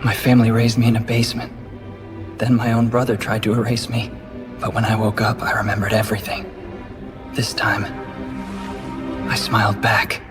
My family raised me in a basement. Then my own brother tried to erase me. But when I woke up, I remembered everything. This time, I smiled back.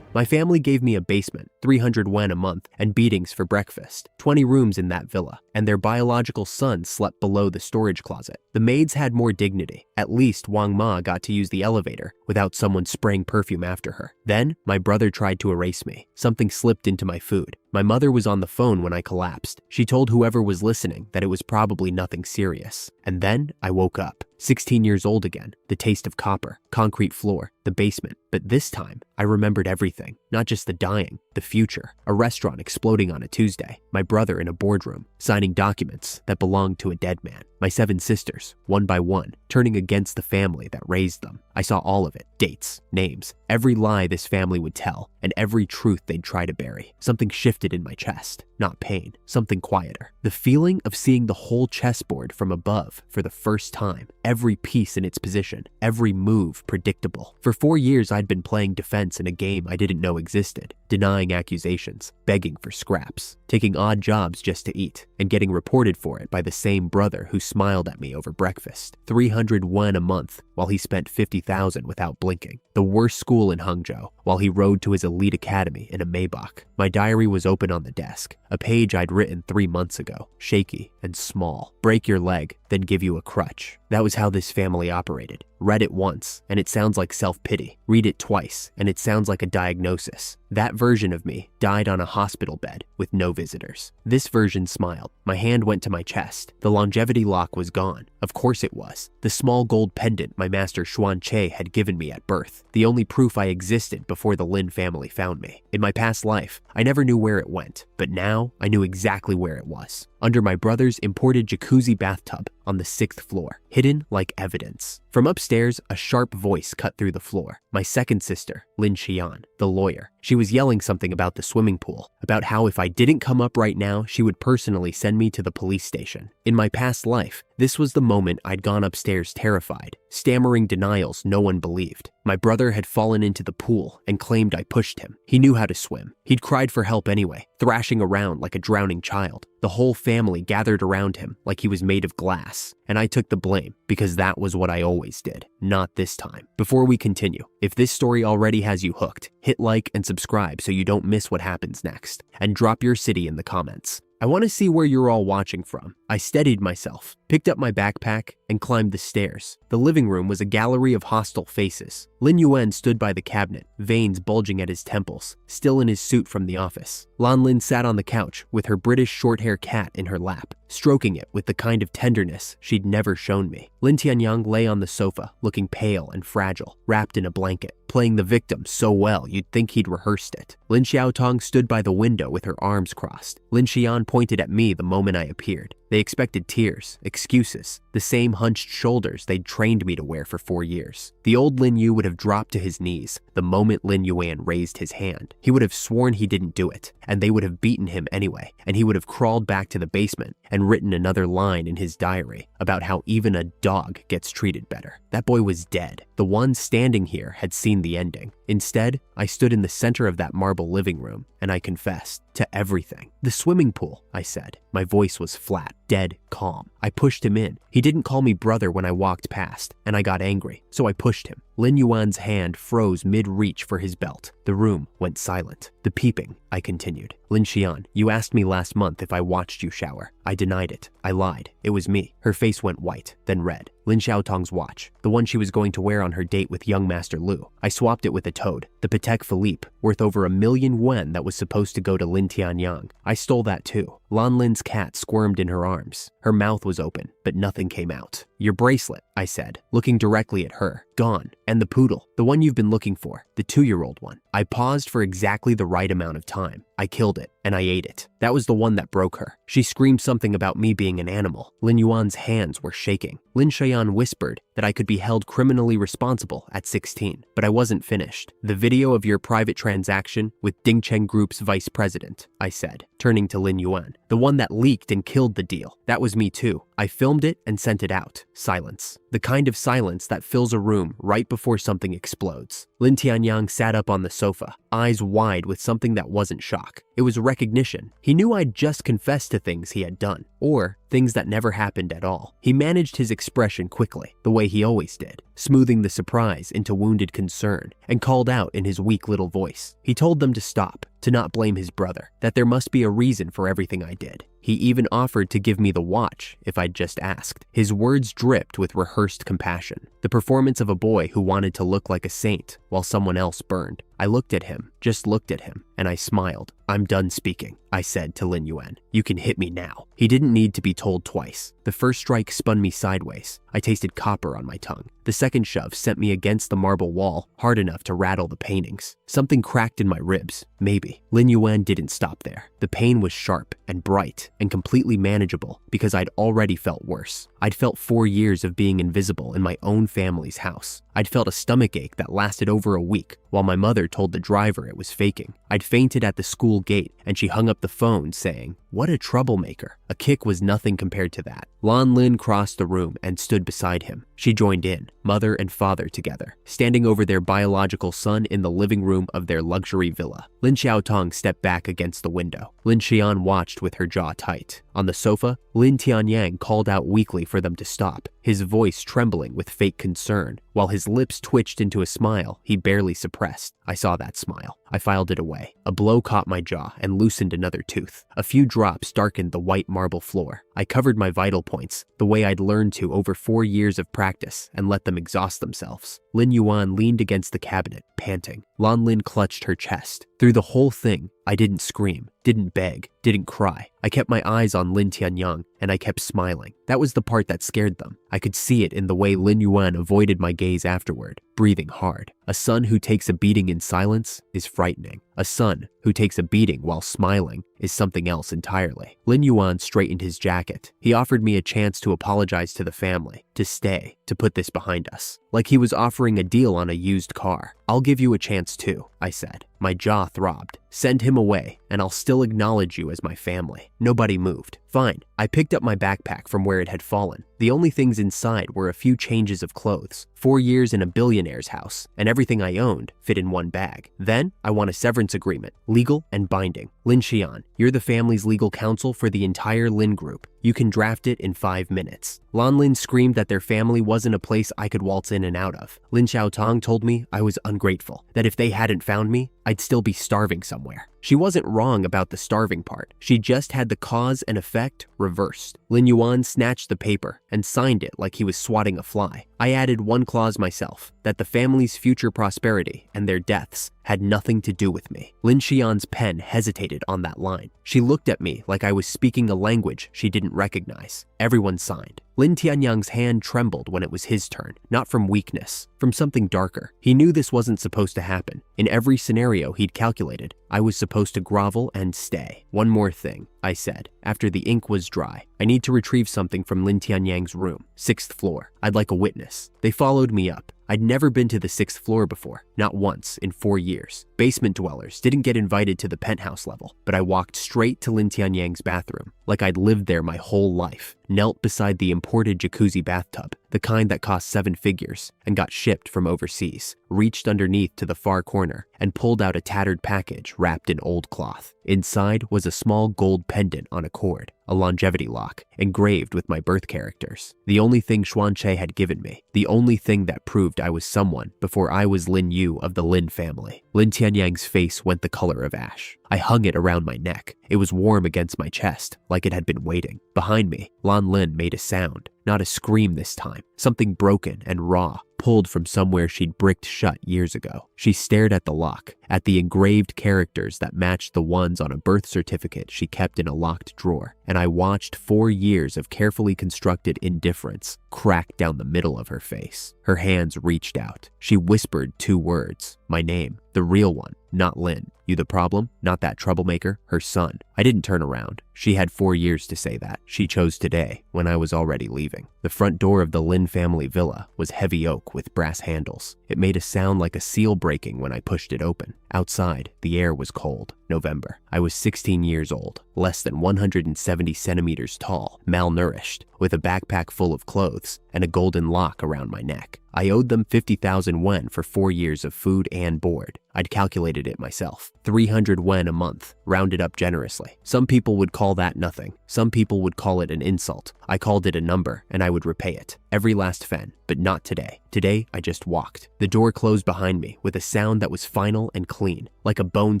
My family gave me a basement, 300 yen a month, and beatings for breakfast, 20 rooms in that villa, and their biological son slept below the storage closet. The maids had more dignity. At least Wang Ma got to use the elevator without someone spraying perfume after her. Then, my brother tried to erase me. Something slipped into my food. My mother was on the phone when I collapsed. She told whoever was listening that it was probably nothing serious. And then I woke up, 16 years old again, the taste of copper, concrete floor, the basement. But this time, I remembered everything, not just the dying, the future, a restaurant exploding on a Tuesday, my brother in a boardroom, signing documents that belonged to a dead man, my 7 sisters, one by one, turning against the family that raised them. I saw all of it, dates, names, every lie this family would tell, and every truth they'd try to bury. Something shifted in my chest, not pain, something quieter. The feeling of seeing the whole chessboard from above for the first time, every piece in its position, every move predictable. For 4 years, I'd been playing defense in a game I didn't know existed, denying accusations, begging for scraps, taking odd jobs just to eat, and getting reported for it by the same brother who smiled at me over breakfast. 300 won a month, while he spent 50,000 without blinking. The worst school in Hangzhou, while he rode to his elite academy in a Maybach. My diary was open on the desk, a page I'd written 3 months ago, shaky and small. Break your leg, then give you a crutch. That was how this family operated. Read it once, and it sounds like self-pity. Read it twice, and it sounds like a diagnosis. That version of me died on a hospital bed with no visitors. This version smiled. My hand went to my chest. The longevity lock was gone. Of course it was. The small gold pendant my master Xuan Che had given me at birth. The only proof I existed before the Lin family found me. In my past life, I never knew where it went, but now I knew exactly where it was. Under my brother's imported jacuzzi bathtub on the 6th floor, hidden like evidence. From upstairs, a sharp voice cut through the floor. My second sister, Lin Xian, the lawyer. She was yelling something about the swimming pool, about how if I didn't come up right now, she would personally send me to the police station. In my past life, this was the moment I'd gone upstairs terrified, stammering denials no one believed. My brother had fallen into the pool and claimed I pushed him. He knew how to swim. He'd cried for help anyway, thrashing around like a drowning child. The whole family gathered around him like he was made of glass, and I took the blame because that was what I always did. Not this time. Before we continue, if this story already has you hooked, hit like and subscribe so you don't miss what happens next, and drop your city in the comments. I want to see where you're all watching from. I steadied myself, picked up my backpack, and climbed the stairs. The living room was a gallery of hostile faces. Lin Yuan stood by the cabinet, veins bulging at his temples, still in his suit from the office. Lan Lin sat on the couch with her British short-hair cat in her lap, stroking it with the kind of tenderness she'd never shown me. Lin Tianyang lay on the sofa, looking pale and fragile, wrapped in a blanket, playing the victim so well you'd think he'd rehearsed it. Lin Xiaotong stood by the window with her arms crossed. Lin Xian pointed at me the moment I appeared. They expected tears, excuses, the same hunched shoulders they'd trained me to wear for 4 years. The old Lin Yu would have dropped to his knees the moment Lin Yuan raised his hand. He would have sworn he didn't do it, and they would have beaten him anyway, and he would have crawled back to the basement and written another line in his diary about how even a dog gets treated better. That boy was dead. The one standing here had seen the ending. Instead, I stood in the center of that marble living room, and I confessed to everything. The swimming pool, I said. My voice was flat, dead calm. I pushed him in. He didn't call me brother when I walked past, and I got angry, so I pushed him. Lin Yuan's hand froze mid-reach for his belt. The room went silent. The peeping, I continued. Lin Xian, you asked me last month if I watched you shower. I denied it. I lied. It was me. Her face went white, then red. Lin Xiaotong's watch, the one she was going to wear on her date with young Master Lu. I swapped it with a toad, the Patek Philippe, worth over 1,000,000 yen that was supposed to go to Lin Tianyang. I stole that too. Lan Lin's cat squirmed in her arms. Her mouth was open, but nothing came out. Your bracelet, I said, looking directly at her. Gone. And the poodle, the one you've been looking for, the 2-year-old one. I paused for exactly the right amount of time. I killed it, and I ate it. That was the one that broke her. She screamed something about me being an animal. Lin Yuan's hands were shaking. Lin Xian whispered that I could be held criminally responsible at 16, but I wasn't finished. The video of your private transaction with Dingcheng Group's vice president, I said, turning to Lin Yuan. The one that leaked and killed the deal. That was me too. I filmed it and sent it out. Silence. The kind of silence that fills a room right before something explodes. Lin Tianyang sat up on the sofa, eyes wide with something that wasn't shock. It was recognition. He knew I'd just confessed to things he had done, or things that never happened at all. He managed his expression quickly, the way he always did, smoothing the surprise into wounded concern, and called out in his weak little voice. He told them to stop, to not blame his brother, that there must be a reason for everything I did. He even offered to give me the watch if I'd just asked. His words dripped with rehearsed compassion, the performance of a boy who wanted to look like a saint while someone else burned. I looked at him, just looked at him, and I smiled. "I'm done speaking," I said to Lin Yuan. "You can hit me now." He didn't need to be told twice. The first strike spun me sideways. I tasted copper on my tongue. The second shove sent me against the marble wall, hard enough to rattle the paintings. Something cracked in my ribs, maybe. Lin Yuan didn't stop there. The pain was sharp and bright and completely manageable because I'd already felt worse. I'd felt 4 years of being invisible in my own family's house. I'd felt a stomachache that lasted over a week while my mother told the driver it was faking. I'd fainted at the school gate and she hung up the phone saying, "What a troublemaker." A kick was nothing compared to that. Lan Lin crossed the room and stood beside him. She joined in, mother and father together, standing over their biological son in the living room of their luxury villa. Lin Xiaotong stepped back against the window. Lin Xian watched with her jaw tight. On the sofa, Lin Tianyang called out weakly for them to stop, his voice trembling with fake concern, while his lips twitched into a smile he barely suppressed. I saw that smile. I filed it away. A blow caught my jaw and loosened another tooth. A few drops darkened the white marble floor. I covered my vital points, the way I'd learned to over 4 years of practice, and let them exhaust themselves. Lin Yuan leaned against the cabinet, panting. Lan Lin clutched her chest. Through the whole thing, I didn't scream, didn't beg, didn't cry. I kept my eyes on Lin Tianyang, and I kept smiling. That was the part that scared them. I could see it in the way Lin Yuan avoided my gaze afterward, breathing hard. A son who takes a beating in silence is frightening. A son who takes a beating while smiling is something else entirely. Lin Yuan straightened his jacket. He offered me a chance to apologize to the family, to stay, to put this behind us. Like he was offering a deal on a used car. "I'll give you a chance too," I said. My jaw throbbed. "Send him away, and I'll still acknowledge you as my family." Nobody moved. Fine. I picked up my backpack from where it had fallen. The only things inside were a few changes of clothes, 4 years in a billionaire's house, and everything I owned fit in one bag. Then, I want a severance agreement, legal and binding. Lin Xian, you're the family's legal counsel for the entire Lin group. You can draft it in 5 minutes. Lan Lin screamed that their family wasn't a place I could waltz in and out of. Lin Xiaotong told me I was ungrateful, that if they hadn't found me, I'd still be starving somewhere. She wasn't wrong about the starving part. She just had the cause and effect reversed. Lin Yuan snatched the paper and signed it like he was swatting a fly. I added one clause myself, that the family's future prosperity and their deaths had nothing to do with me. Lin Xian's pen hesitated on that line. She looked at me like I was speaking a language she didn't recognize. Everyone signed. Lin Tianyang's hand trembled when it was his turn, not from weakness, from something darker. He knew this wasn't supposed to happen. In every scenario he'd calculated, I was supposed to grovel and stay. "One more thing," I said, after the ink was dry. "I need to retrieve something from Lin Tianyang's room, 6th floor. I'd like a witness." They followed me up. I'd never been to the 6th floor before, not once in 4 years. Basement dwellers didn't get invited to the penthouse level, but I walked straight to Lin Tianyang's bathroom, like I'd lived there my whole life, knelt beside the imported jacuzzi bathtub, the kind that cost 7 figures and got shipped from overseas, reached underneath to the far corner and pulled out a tattered package wrapped in old cloth. Inside was a small gold pendant on a cord, a longevity lock, engraved with my birth characters. The only thing Xuanche had given me, the only thing that proved I was someone before I was Lin Yu of the Lin family. Lin Tianyang's face went the color of ash. I hung it around my neck. It was warm against my chest, like it had been waiting. Behind me, Lan Lin made a sound, not a scream this time, something broken and raw, pulled from somewhere she'd bricked shut years ago. She stared at the lock, at the engraved characters that matched the ones on a birth certificate she kept in a locked drawer, and I watched 4 years of carefully constructed indifference crack down the middle of her face. Her hands reached out. She whispered 2 words, my name, the real one, not Lin. "You the problem, not that troublemaker, her son." I didn't turn around. She had 4 years to say that. She chose today, when I was already leaving. The front door of the Lin family villa was heavy oak with brass handles. It made a sound like a seal breaking when I pushed it open. Outside, the air was cold. November. I was 16 years old, less than 170 centimeters tall, malnourished, with a backpack full of clothes and a golden lock around my neck. I owed them 50,000 wen for 4 years of food and board. I'd calculated it myself. 300 wen a month, rounded up generously. Some people would call that nothing. Some people would call it an insult. I called it a number, and I would repay it. Every last fen, but not today. Today, I just walked. The door closed behind me with a sound that was final and clean, like a bone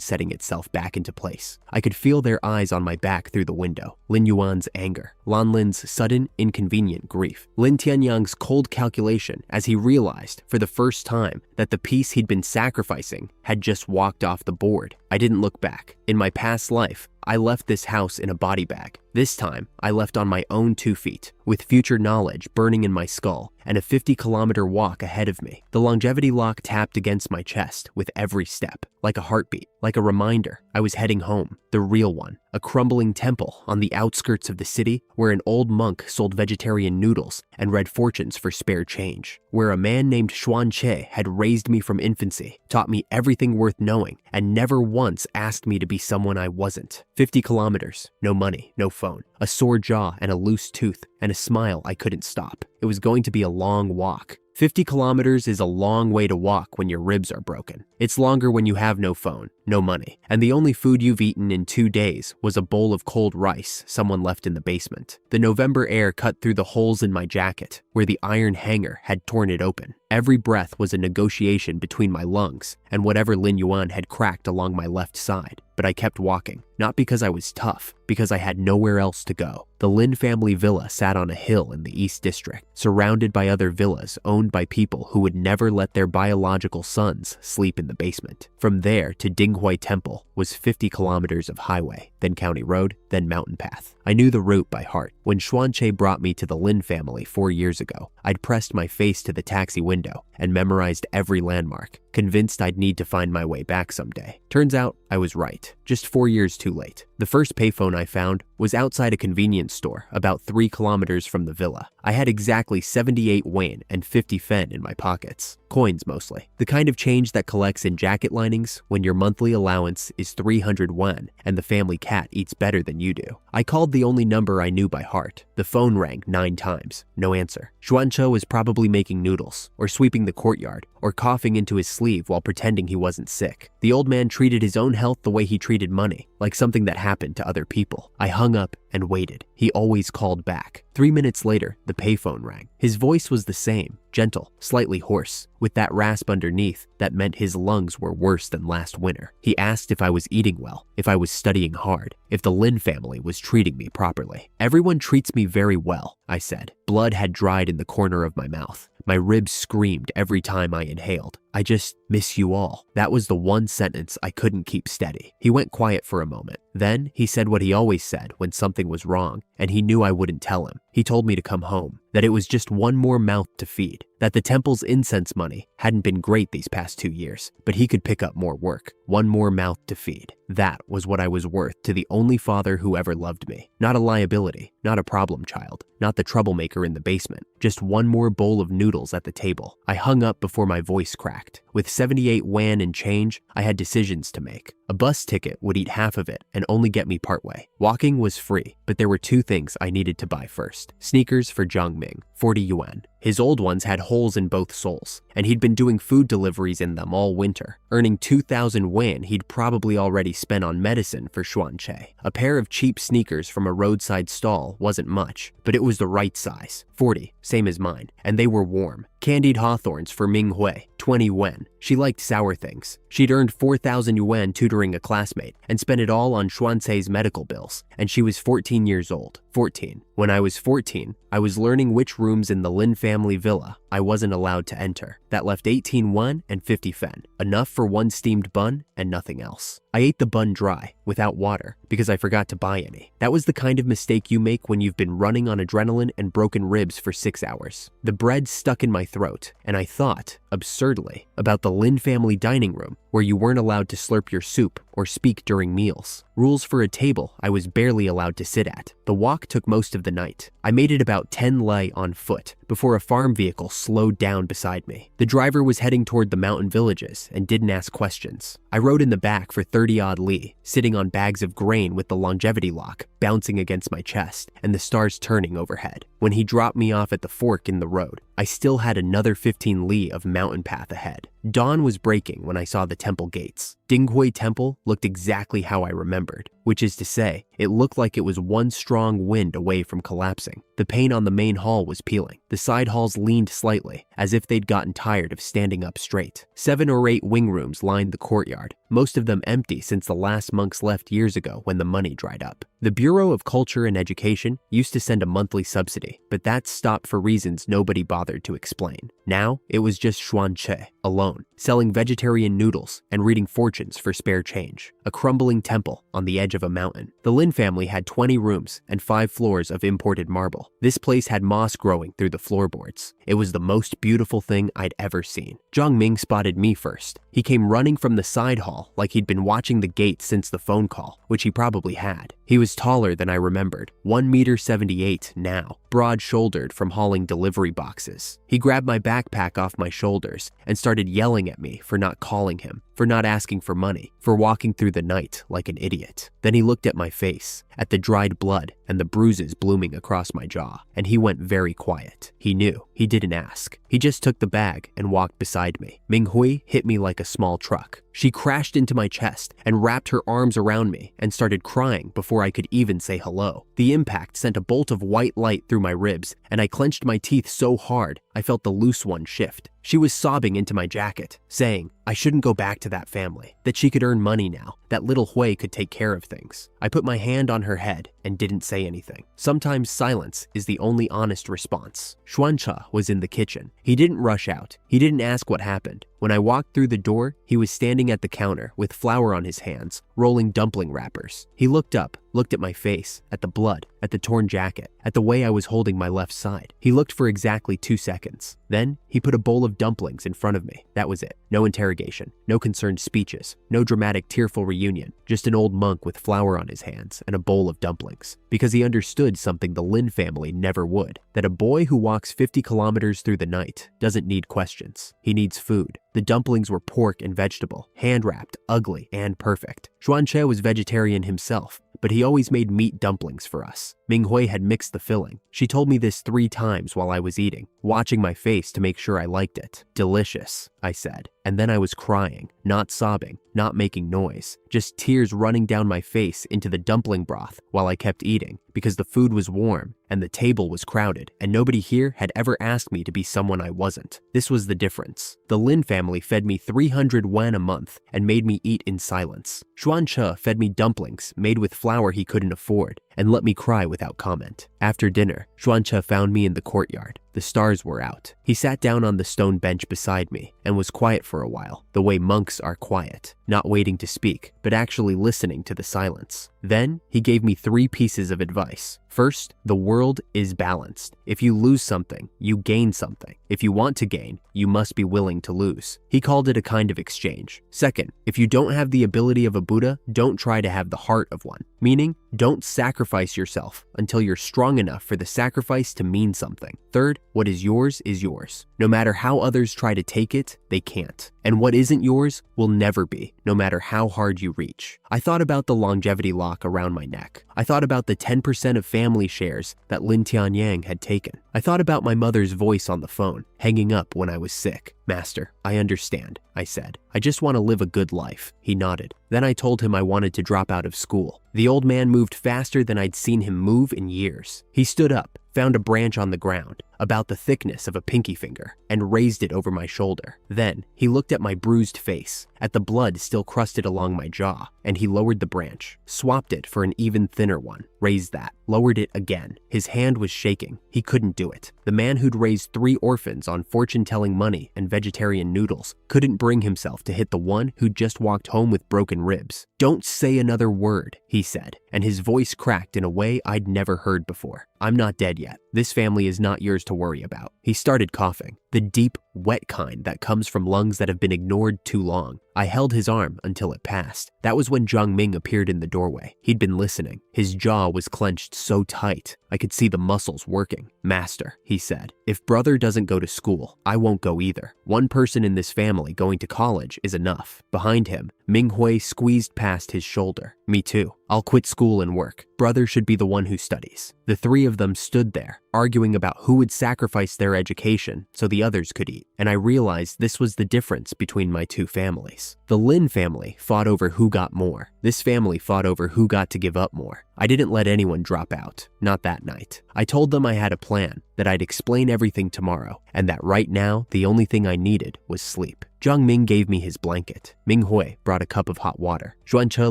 setting itself back into place. I could feel their eyes on my back through the window. Lin Yuan's anger, Lan Lin's sudden, inconvenient grief, Lin Tianyang's cold calculation as he realized, for the first time, that the piece he'd been sacrificing had just walked off the board. I didn't look back. In my past life, I left this house in a body bag. This time, I left on my own 2 feet, with future knowledge burning in my skull and a 50-kilometer walk ahead of me. The longevity lock tapped against my chest with every step, like a heartbeat, like a reminder I was heading home, the real one. A crumbling temple on the outskirts of the city where an old monk sold vegetarian noodles and read fortunes for spare change. Where a man named Xuan Che had raised me from infancy, taught me everything worth knowing, and never once asked me to be someone I wasn't. 50 kilometers, no money, no phone, a sore jaw and a loose tooth, and a smile I couldn't stop. It was going to be a long walk. 50 kilometers is a long way to walk when your ribs are broken. It's longer when you have no phone, no money, and the only food you've eaten in 2 days was a bowl of cold rice someone left in the basement. The November air cut through the holes in my jacket, where the iron hanger had torn it open. Every breath was a negotiation between my lungs and whatever Lin Yuan had cracked along my left side. But I kept walking, not because I was tough, because I had nowhere else to go. The Lin family villa sat on a hill in the East District, surrounded by other villas owned by people who would never let their biological sons sleep in the basement. From there to Dinghui Temple was 50 kilometers of highway, then county road, then mountain path. I knew the route by heart. When Xuan Che brought me to the Lin family 4 years ago, I'd pressed my face to the taxi window and memorized every landmark, convinced I'd need to find my way back someday. Turns out I was right, just 4 years too late. The first payphone I found was outside a convenience store about 3 kilometers from the villa. I had exactly 78 wen and 50 fen in my pockets. Coins mostly. The kind of change that collects in jacket linings when your monthly allowance is 300 wen and the family cat eats better than you do. I called the only number I knew by heart. The phone rang 9 times. No answer. Xuancho was probably making noodles, or sweeping the courtyard, or coughing into his sleeve while pretending he wasn't sick. The old man treated his own health the way he treated money, like something that happened to other people. I hung up and waited. He always called back. 3 minutes later, the payphone rang. His voice was the same, gentle, slightly hoarse, with that rasp underneath that meant his lungs were worse than last winter. He asked if I was eating well, if I was studying hard, if the Lin family was treating me properly. "Everyone treats me very well," I said. Blood had dried in the corner of my mouth. My ribs screamed every time I inhaled. "I just miss you all." That was the one sentence I couldn't keep steady. He went quiet for a moment. Then he said what he always said when something was wrong, and he knew I wouldn't tell him. He told me to come home, that it was just one more mouth to feed, that the temple's incense money hadn't been great these past 2 years, but he could pick up more work. One more mouth to feed. That was what I was worth to the only father who ever loved me. Not a liability, not a problem child, not the troublemaker in the basement. Just one more bowl of noodles at the table. I hung up before my voice cracked. With 78 wan and change, I had decisions to make. A bus ticket would eat half of it and only get me partway. Walking was free, but there were 2 things I needed to buy first. Sneakers for Zhangming, 40 yuan. His old ones had holes in both soles, and he'd been doing food deliveries in them all winter. Earning 2,000 wan he'd probably already spent on medicine for Xuan Che. A pair of cheap sneakers from a roadside stall wasn't much, but it was the right size. 40, same as mine, and they were warm. Candied hawthorns for Ming Hui, 20 wen. She liked sour things. She'd earned 4,000 yuan tutoring a classmate and spent it all on Xuance's medical bills, and she was 14 years old. 14. When I was 14, I was learning which rooms in the Lin family villa I wasn't allowed to enter. That left 18 won and 50 fen, enough for one steamed bun and nothing else. I ate the bun dry, without water, because I forgot to buy any. That was the kind of mistake you make when you've been running on adrenaline and broken ribs for 6 hours. The bread stuck in my throat, and I thought, absurdly, about the Lin family dining room, where you weren't allowed to slurp your soup or speak during meals. Rules for a table I was barely allowed to sit at. The walk took most of the night. I made it about 10 li on foot before a farm vehicle slowed down beside me. The driver was heading toward the mountain villages and didn't ask questions. I rode in the back for 30-odd li, sitting on bags of grain with the longevity lock bouncing against my chest and the stars turning overhead. When he dropped me off at the fork in the road, I still had another 15 li of mountain path ahead. Dawn was breaking when I saw the temple gates. Dinghui Temple looked exactly how I remembered, which is to say, it looked like it was one strong wind away from collapsing. The paint on the main hall was peeling. The side halls leaned slightly, as if they'd gotten tired of standing up straight. 7 or 8 wing rooms lined the courtyard, most of them empty since the last monks left years ago when the money dried up. The Bureau of Culture and Education used to send a monthly subsidy, but that stopped for reasons nobody bothered to explain. Now, it was just Xuanche, alone, selling vegetarian noodles and reading fortunes for spare change. A crumbling temple on the edge of a mountain. The Lin family had 20 rooms and 5 floors of imported marble. This place had moss growing through the floorboards. It was the most beautiful thing I'd ever seen. Zhang Ming spotted me first. He came running from the side hall like he'd been watching the gate since the phone call, which he probably had. He was taller than I remembered, 1.78 m now, broad-shouldered from hauling delivery boxes. He grabbed my backpack off my shoulders and started yelling at me for not calling him, for not asking for money, for walking through the night like an idiot. Then he looked at my face, at the dried blood and the bruises blooming across my jaw, and he went very quiet. He knew. He didn't ask. He just took the bag and walked beside me. Minghui hit me like a small truck. She crashed into my chest and wrapped her arms around me and started crying before I could even say hello. The impact sent a bolt of white light through my ribs, and I clenched my teeth so hard I felt the loose one shift. She was sobbing into my jacket, saying I shouldn't go back to that family, that she could earn money now, that little Hui could take care of things. I put my hand on her head and didn't say anything. Sometimes silence is the only honest response. Xuancha was in the kitchen. He didn't rush out. He didn't ask what happened. When I walked through the door, he was standing at the counter with flour on his hands, rolling dumpling wrappers. He looked up, looked at my face, at the blood, at the torn jacket, at the way I was holding my left side. He looked for exactly 2 seconds. Then he put a bowl of dumplings in front of me. That was it. No interrogation, no concerned speeches, no dramatic tearful reunion, just an old monk with flour on his hands and a bowl of dumplings. Because he understood something the Lin family never would, that a boy who walks 50 kilometers through the night doesn't need questions. He needs food. The dumplings were pork and vegetable, hand-wrapped, ugly, and perfect. Xuanche was vegetarian himself, but he always made meat dumplings for us. Minghui had mixed the filling. She told me this 3 times while I was eating, watching my face to make sure I liked it. Delicious, I said. And then I was crying, not sobbing, not making noise, just tears running down my face into the dumpling broth while I kept eating, because the food was warm and the table was crowded, and nobody here had ever asked me to be someone I wasn't. This was the difference. The Lin family fed me 300 yuan a month and made me eat in silence. Xuanche fed me dumplings made with flour he couldn't afford and let me cry without comment. After dinner, Xuanche found me in the courtyard. The stars were out. He sat down on the stone bench beside me and was quiet for a while, the way monks are quiet, not waiting to speak, but actually listening to the silence. Then he gave me 3 pieces of advice. First, the world is balanced. If you lose something, you gain something. If you want to gain, you must be willing to lose. He called it a kind of exchange. Second, if you don't have the ability of a Buddha, don't try to have the heart of one. Meaning, don't sacrifice yourself until you're strong enough for the sacrifice to mean something. Third, what is yours is yours. No matter how others try to take it, they can't. And what isn't yours will never be, no matter how hard you reach. I thought about the longevity lock around my neck. I thought about the 10% of family shares that Lin Tianyang had taken. I thought about my mother's voice on the phone, hanging up when I was sick. Master, I understand, I said. I just want to live a good life. He nodded. Then I told him I wanted to drop out of school. The old man moved faster than I'd seen him move in years. He stood up, found a branch on the ground, about the thickness of a pinky finger, and raised it over my shoulder. Then he looked at my bruised face, at the blood still crusted along my jaw, and he lowered the branch, swapped it for an even thinner one, raised that, lowered it again. His hand was shaking. He couldn't do it. The man who'd raised 3 orphans on fortune-telling money and vegetarian noodles couldn't bring himself to hit the one who'd just walked home with broken ribs. Don't say another word, he said, and his voice cracked in a way I'd never heard before. I'm not dead yet. This family is not yours to worry about. He started coughing. the deep, wet kind that comes from lungs that have been ignored too long. I held his arm until it passed. That was when Jiang Ming appeared in the doorway. He'd been listening. His jaw was clenched so tight, I could see the muscles working. "Master," he said, "if brother doesn't go to school, I won't go either. One person in this family going to college is enough." Behind him, Ming Hui squeezed past his shoulder. "Me too. I'll quit school and work. Brother should be the one who studies." The three of them stood there, arguing about who would sacrifice their education so the others could eat, and I realized this was the difference between my two families. The Lin family fought over who got more. This family fought over who got to give up more. I didn't let anyone drop out, not that night. I told them I had a plan, that I'd explain everything tomorrow, and that right now, the only thing I needed was sleep. Jiang Ming gave me his blanket. Ming Hui brought a cup of hot water. Xuanche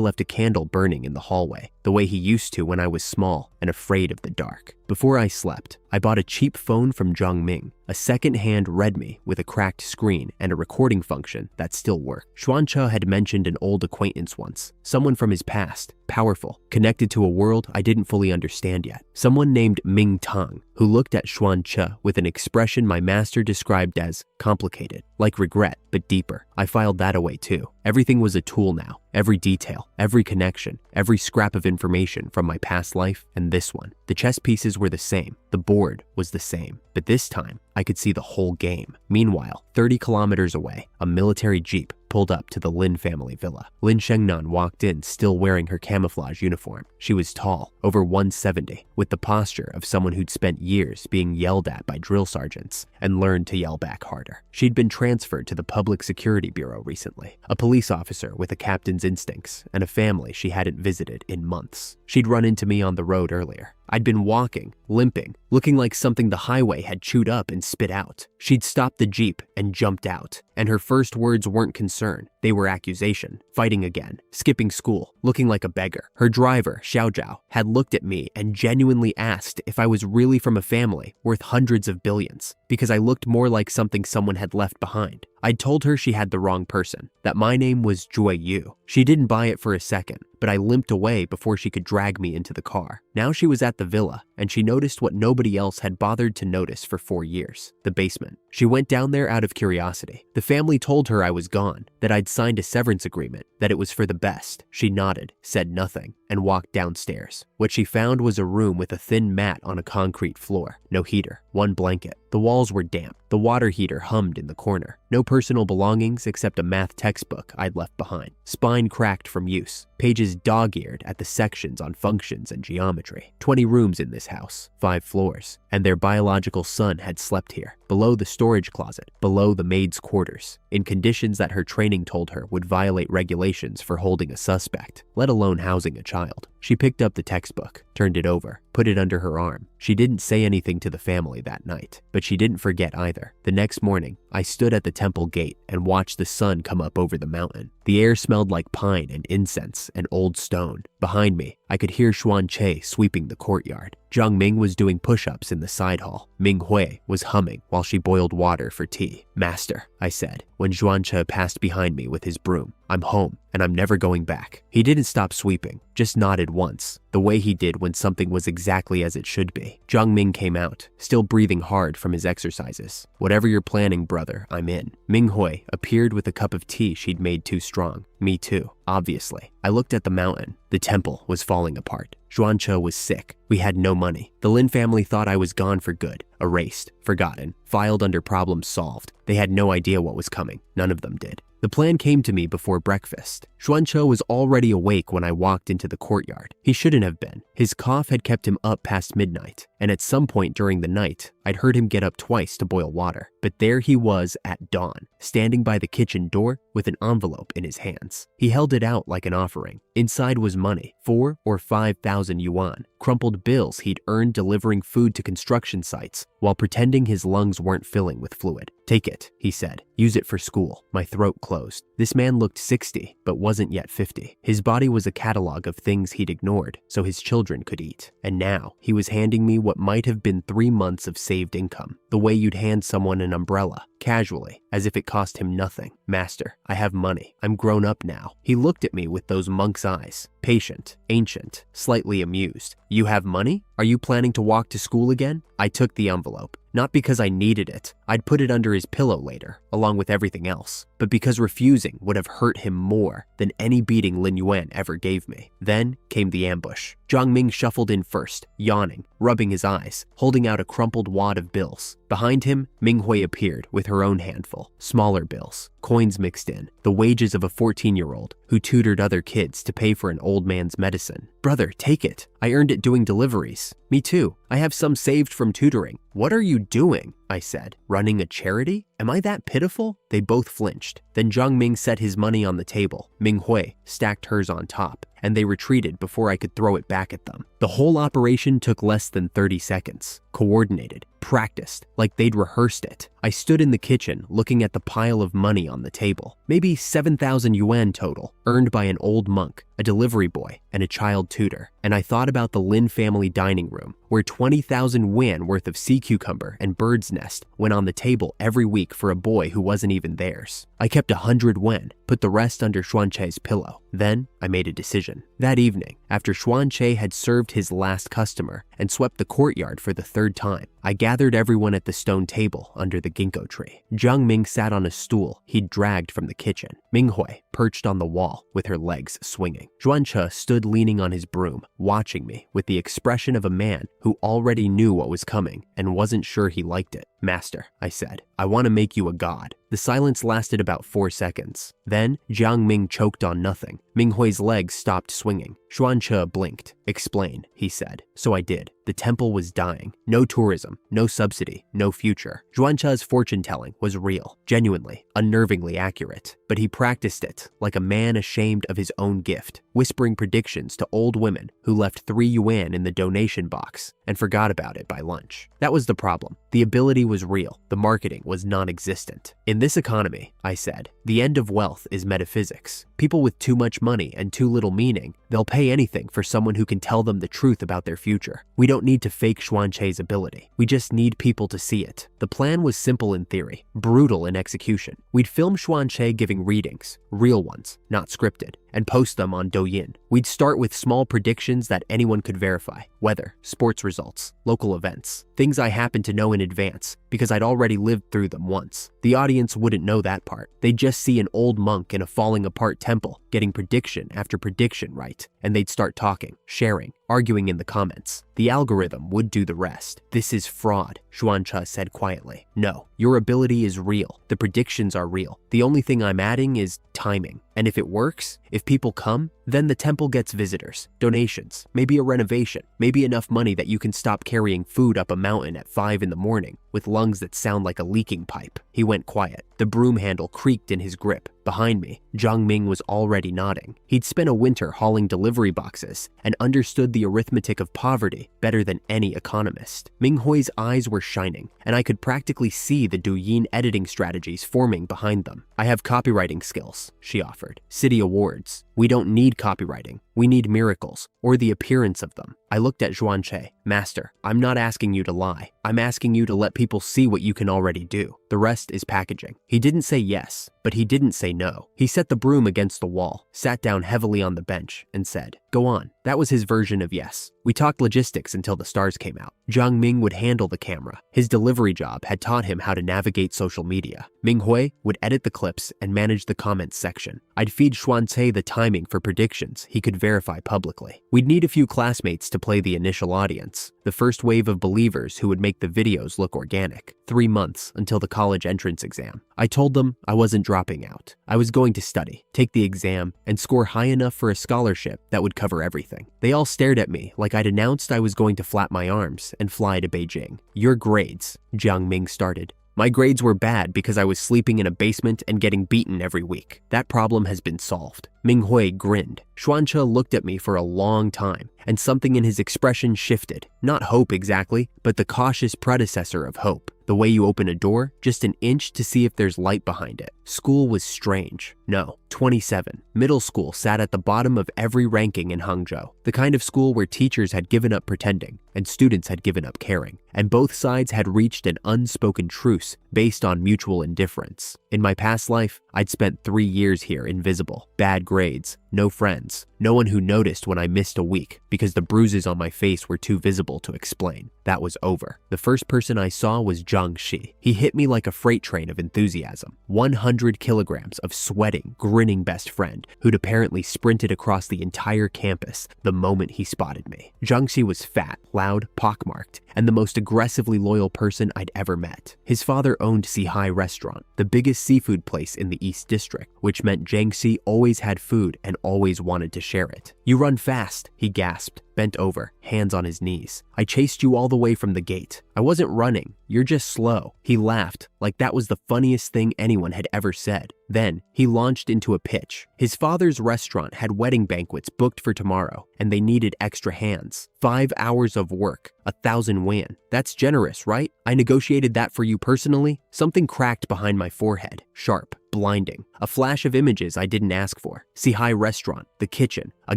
left a candle burning in the hallway, the way he used to when I was small and afraid of the dark. Before I slept, I bought a cheap phone from Jiang Ming, a second-hand Redmi with a cracked screen and a recording function that still worked. Xuanche had mentioned an old acquaintance once, someone from his past, powerful, connected to a world I didn't fully understand yet. Someone named Ming Tang, who looked at Xuanche with an expression my master described as complicated, like regret, but deeper. I filed that away too. Everything was a tool now. Every detail, every connection, every scrap of information from my past life and this one. The chess pieces were the same. The board was the same. But this time, I could see the whole game. Meanwhile, 30 kilometers away, a military jeep pulled up to the Lin family villa. Lin Shengnan walked in still wearing her camouflage uniform. She was tall, over 170, with the posture of someone who'd spent years being yelled at by drill sergeants and learned to yell back harder. She'd been transferred to the Public Security Bureau recently, a police officer with a captain's instincts and a family she hadn't visited in months. She'd run into me on the road earlier. I'd been walking, limping, looking like something the highway had chewed up and spit out. She'd stopped the jeep and jumped out, and her first words weren't concern. They were accusation, fighting again, skipping school, looking like a beggar. Her driver, Xiao Zhao, had looked at me and genuinely asked if I was really from a family worth hundreds of billions, because I looked more like something someone had left behind. I'd told her she had the wrong person, that my name was Joy Yu. She didn't buy it for a second, but I limped away before she could drag me into the car. Now she was at the villa, and she noticed what nobody else had bothered to notice for 4 years, the basement. She went down there out of curiosity. The family told her I was gone, that I'd signed a severance agreement, that it was for the best. She nodded, said nothing, and walked downstairs. What she found was a room with a thin mat on a concrete floor, no heater, one blanket. The walls were damp. The water heater hummed in the corner. No personal belongings except a math textbook I'd left behind. Spine cracked from use. Pages dog-eared at the sections on functions and geometry. 20 rooms in this house, 5 floors, and their biological son had slept here, below the storage closet, below the maid's quarters, in conditions that her training told her would violate regulations for holding a suspect, let alone housing a child. She picked up the textbook, turned it over, put it under her arm. She didn't say anything to the family that night, but she didn't forget either. The next morning, I stood at the temple gate and watched the sun come up over the mountain. The air smelled like pine and incense and old stone. Behind me, I could hear Xuanche sweeping the courtyard. Jiang Ming was doing push-ups in the side hall. Ming Hui was humming while she boiled water for tea. "Master," I said, when Xuanche passed behind me with his broom. "I'm home, and I'm never going back." He didn't stop sweeping, just nodded once, the way he did when something was exactly as it should be. Jiang Ming came out, still breathing hard from his exercises. "Whatever you're planning, brother, I'm in." Ming Hui appeared with a cup of tea she'd made too strong. Me too, obviously. I looked at the mountain. The temple was falling apart. Xuanche was sick. We had no money. The Lin family thought I was gone for good, erased, forgotten, filed under problems solved. They had no idea what was coming. None of them did. The plan came to me before breakfast. Xuanche was already awake when I walked into the courtyard. He shouldn't have been. His cough had kept him up past midnight, and at some point during the night, I'd heard him get up twice to boil water. But there he was at dawn, standing by the kitchen door with an envelope in his hands. He held it out like an offering. Inside was money, 4,000 or 5,000 yuan, crumpled bills he'd earned delivering food to construction sites while pretending his lungs weren't filling with fluid. "Take it," he said. "Use it for school." My throat closed. This man looked 60, but wasn't yet 50. His body was a catalog of things he'd ignored so his children could eat. And now he was handing me what might have been 3 months of saved income, the way you'd hand someone an umbrella, casually, as if it cost him nothing. "Master, I have money. I'm grown up now." He looked at me with those monk's eyes, patient, ancient, slightly amused. "You have money? Are you planning to walk to school again?" I took the envelope. Not because I needed it. I'd put it under his pillow later, along with everything else, but because refusing would have hurt him more than any beating Lin Yuan ever gave me. Then came the ambush. Zhang Ming shuffled in first, yawning, rubbing his eyes, holding out a crumpled wad of bills. Behind him, Ming Hui appeared with her own handful, smaller bills, coins mixed in, the wages of a 14-year-old who tutored other kids to pay for an old man's medicine. Brother, take it. I earned it doing deliveries. Me too. I have some saved from tutoring. What are you doing? I said. Running a charity? Am I that pitiful? They both flinched. Then Zhang Ming set his money on the table. Ming Hui stacked hers on top, and they retreated before I could throw it back at them. The whole operation took less than 30 seconds. Coordinated, practiced, like they'd rehearsed it. I stood in the kitchen looking at the pile of money on the table. Maybe 7,000 yuan total, earned by an old monk, a delivery boy, and a child tutor. And I thought about the Lin family dining room, where 20,000 yuan worth of sea cucumber and bird's nest went on the table every week for a boy who wasn't even theirs. I kept 100 yuan, put the rest under Xuanche's pillow. Then I made a decision. That evening, after Xuanche had served his last customer and swept the courtyard for the third time, I gathered everyone at the stone table under the ginkgo tree. Zhang Ming sat on a stool he'd dragged from the kitchen. Ming Hui perched on the wall with her legs swinging. Xuanche stood leaning on his broom, watching me with the expression of a man who already knew what was coming and wasn't sure he liked it. Master, I said, I want to make you a god. The silence lasted about 4 seconds. Then, Jiang Ming choked on nothing. Ming Hui's legs stopped swinging. Xuanche blinked. Explain, he said. So I did. The temple was dying. No tourism, no subsidy, no future. Xuanche's fortune-telling was real, genuinely, unnervingly accurate. But he practiced it like a man ashamed of his own gift, whispering predictions to old women who left 3 yuan in the donation box and forgot about it by lunch. That was the problem. The ability was real. The marketing was non-existent. In this economy, I said, the end of wealth is metaphysics. People with too much money and too little meaning, they'll pay anything for someone who can tell them the truth about their future. We don't need to fake Xuanche's ability. We just need people to see it. The plan was simple in theory, brutal in execution. We'd film Xuanche giving readings, real ones, not scripted, and post them on Douyin. We'd start with small predictions that anyone could verify. Weather, sports results, local events, things I happened to know in advance because I'd already lived through them once. The audience wouldn't know that part. They'd just see an old monk in a falling apart temple getting prediction after prediction right, and they'd start talking, sharing, arguing in the comments. The algorithm would do the rest. This is fraud, Xuanche said quietly. No, your ability is real. The predictions are real. The only thing I'm adding is timing. And if it works, if people come, then the temple gets visitors, donations, maybe a renovation, maybe enough money that you can stop carrying food up a mountain at 5 in the morning with lungs that sound like a leaking pipe. He went quiet. The broom handle creaked in his grip. Behind me, Zhang Ming was already nodding. He'd spent a winter hauling delivery boxes and understood the arithmetic of poverty better than any economist. Ming Hui's eyes were shining, and I could practically see the Douyin editing strategies forming behind them. I have copywriting skills, she offered. City awards. We don't need copywriting. We need miracles, or the appearance of them. I looked at Xuanche. Master, I'm not asking you to lie. I'm asking you to let people see what you can already do. The rest is packaging. He didn't say yes, but he didn't say no. He set the broom against the wall, sat down heavily on the bench, and said, go on. That was his version of yes. We talked logistics until the stars came out. Zhang Ming would handle the camera. His delivery job had taught him how to navigate social media. Ming Hui would edit the clips and manage the comments section. I'd feed Xuanche the timing for predictions he could verify publicly. We'd need a few classmates to play the initial audience, the first wave of believers who would make the videos look organic. 3 months until the college entrance exam. I told them I wasn't dropping out. I was going to study, take the exam, and score high enough for a scholarship that would cover everything. They all stared at me like I'd announced I was going to flap my arms and fly to Beijing. Your grades, Jiang Ming started. My grades were bad because I was sleeping in a basement and getting beaten every week. That problem has been solved. Ming Hui grinned. Xuanche looked at me for a long time, and something in his expression shifted. Not hope exactly, but the cautious predecessor of hope. The way you open a door, just an inch to see if there's light behind it. School was strange. No, 27. Middle school sat at the bottom of every ranking in Hangzhou. The kind of school where teachers had given up pretending, and students had given up caring. And both sides had reached an unspoken truce based on mutual indifference. In my past life, I'd spent 3 years here invisible. Bad grades, no friends, No one who noticed when I missed a week because the bruises on my face were too visible to explain. That was over. The first person I saw was Zhang Shi. He hit me like a freight train of enthusiasm. 100 kilograms of sweating, grinning best friend who'd apparently sprinted across the entire campus the moment he spotted me. Zhang Shi was fat, loud, pockmarked, and the most aggressively loyal person I'd ever met. His father owned Sihai Restaurant, the biggest seafood place in the East District, which meant Zhang Shi always had food and always wanted to share it. "You run fast," he gasped, bent over, hands on his knees. "I chased you all the way from the gate. I wasn't running. You're just slow." He laughed, like that was the funniest thing anyone had ever said. Then, he launched into a pitch. His father's restaurant had wedding banquets booked for tomorrow, and they needed extra hands. 5 hours of work, 1,000 yuan. That's generous, right? I negotiated that for you personally? Something cracked behind my forehead, sharp, blinding. A flash of images I didn't ask for. Sihai Restaurant, the kitchen, a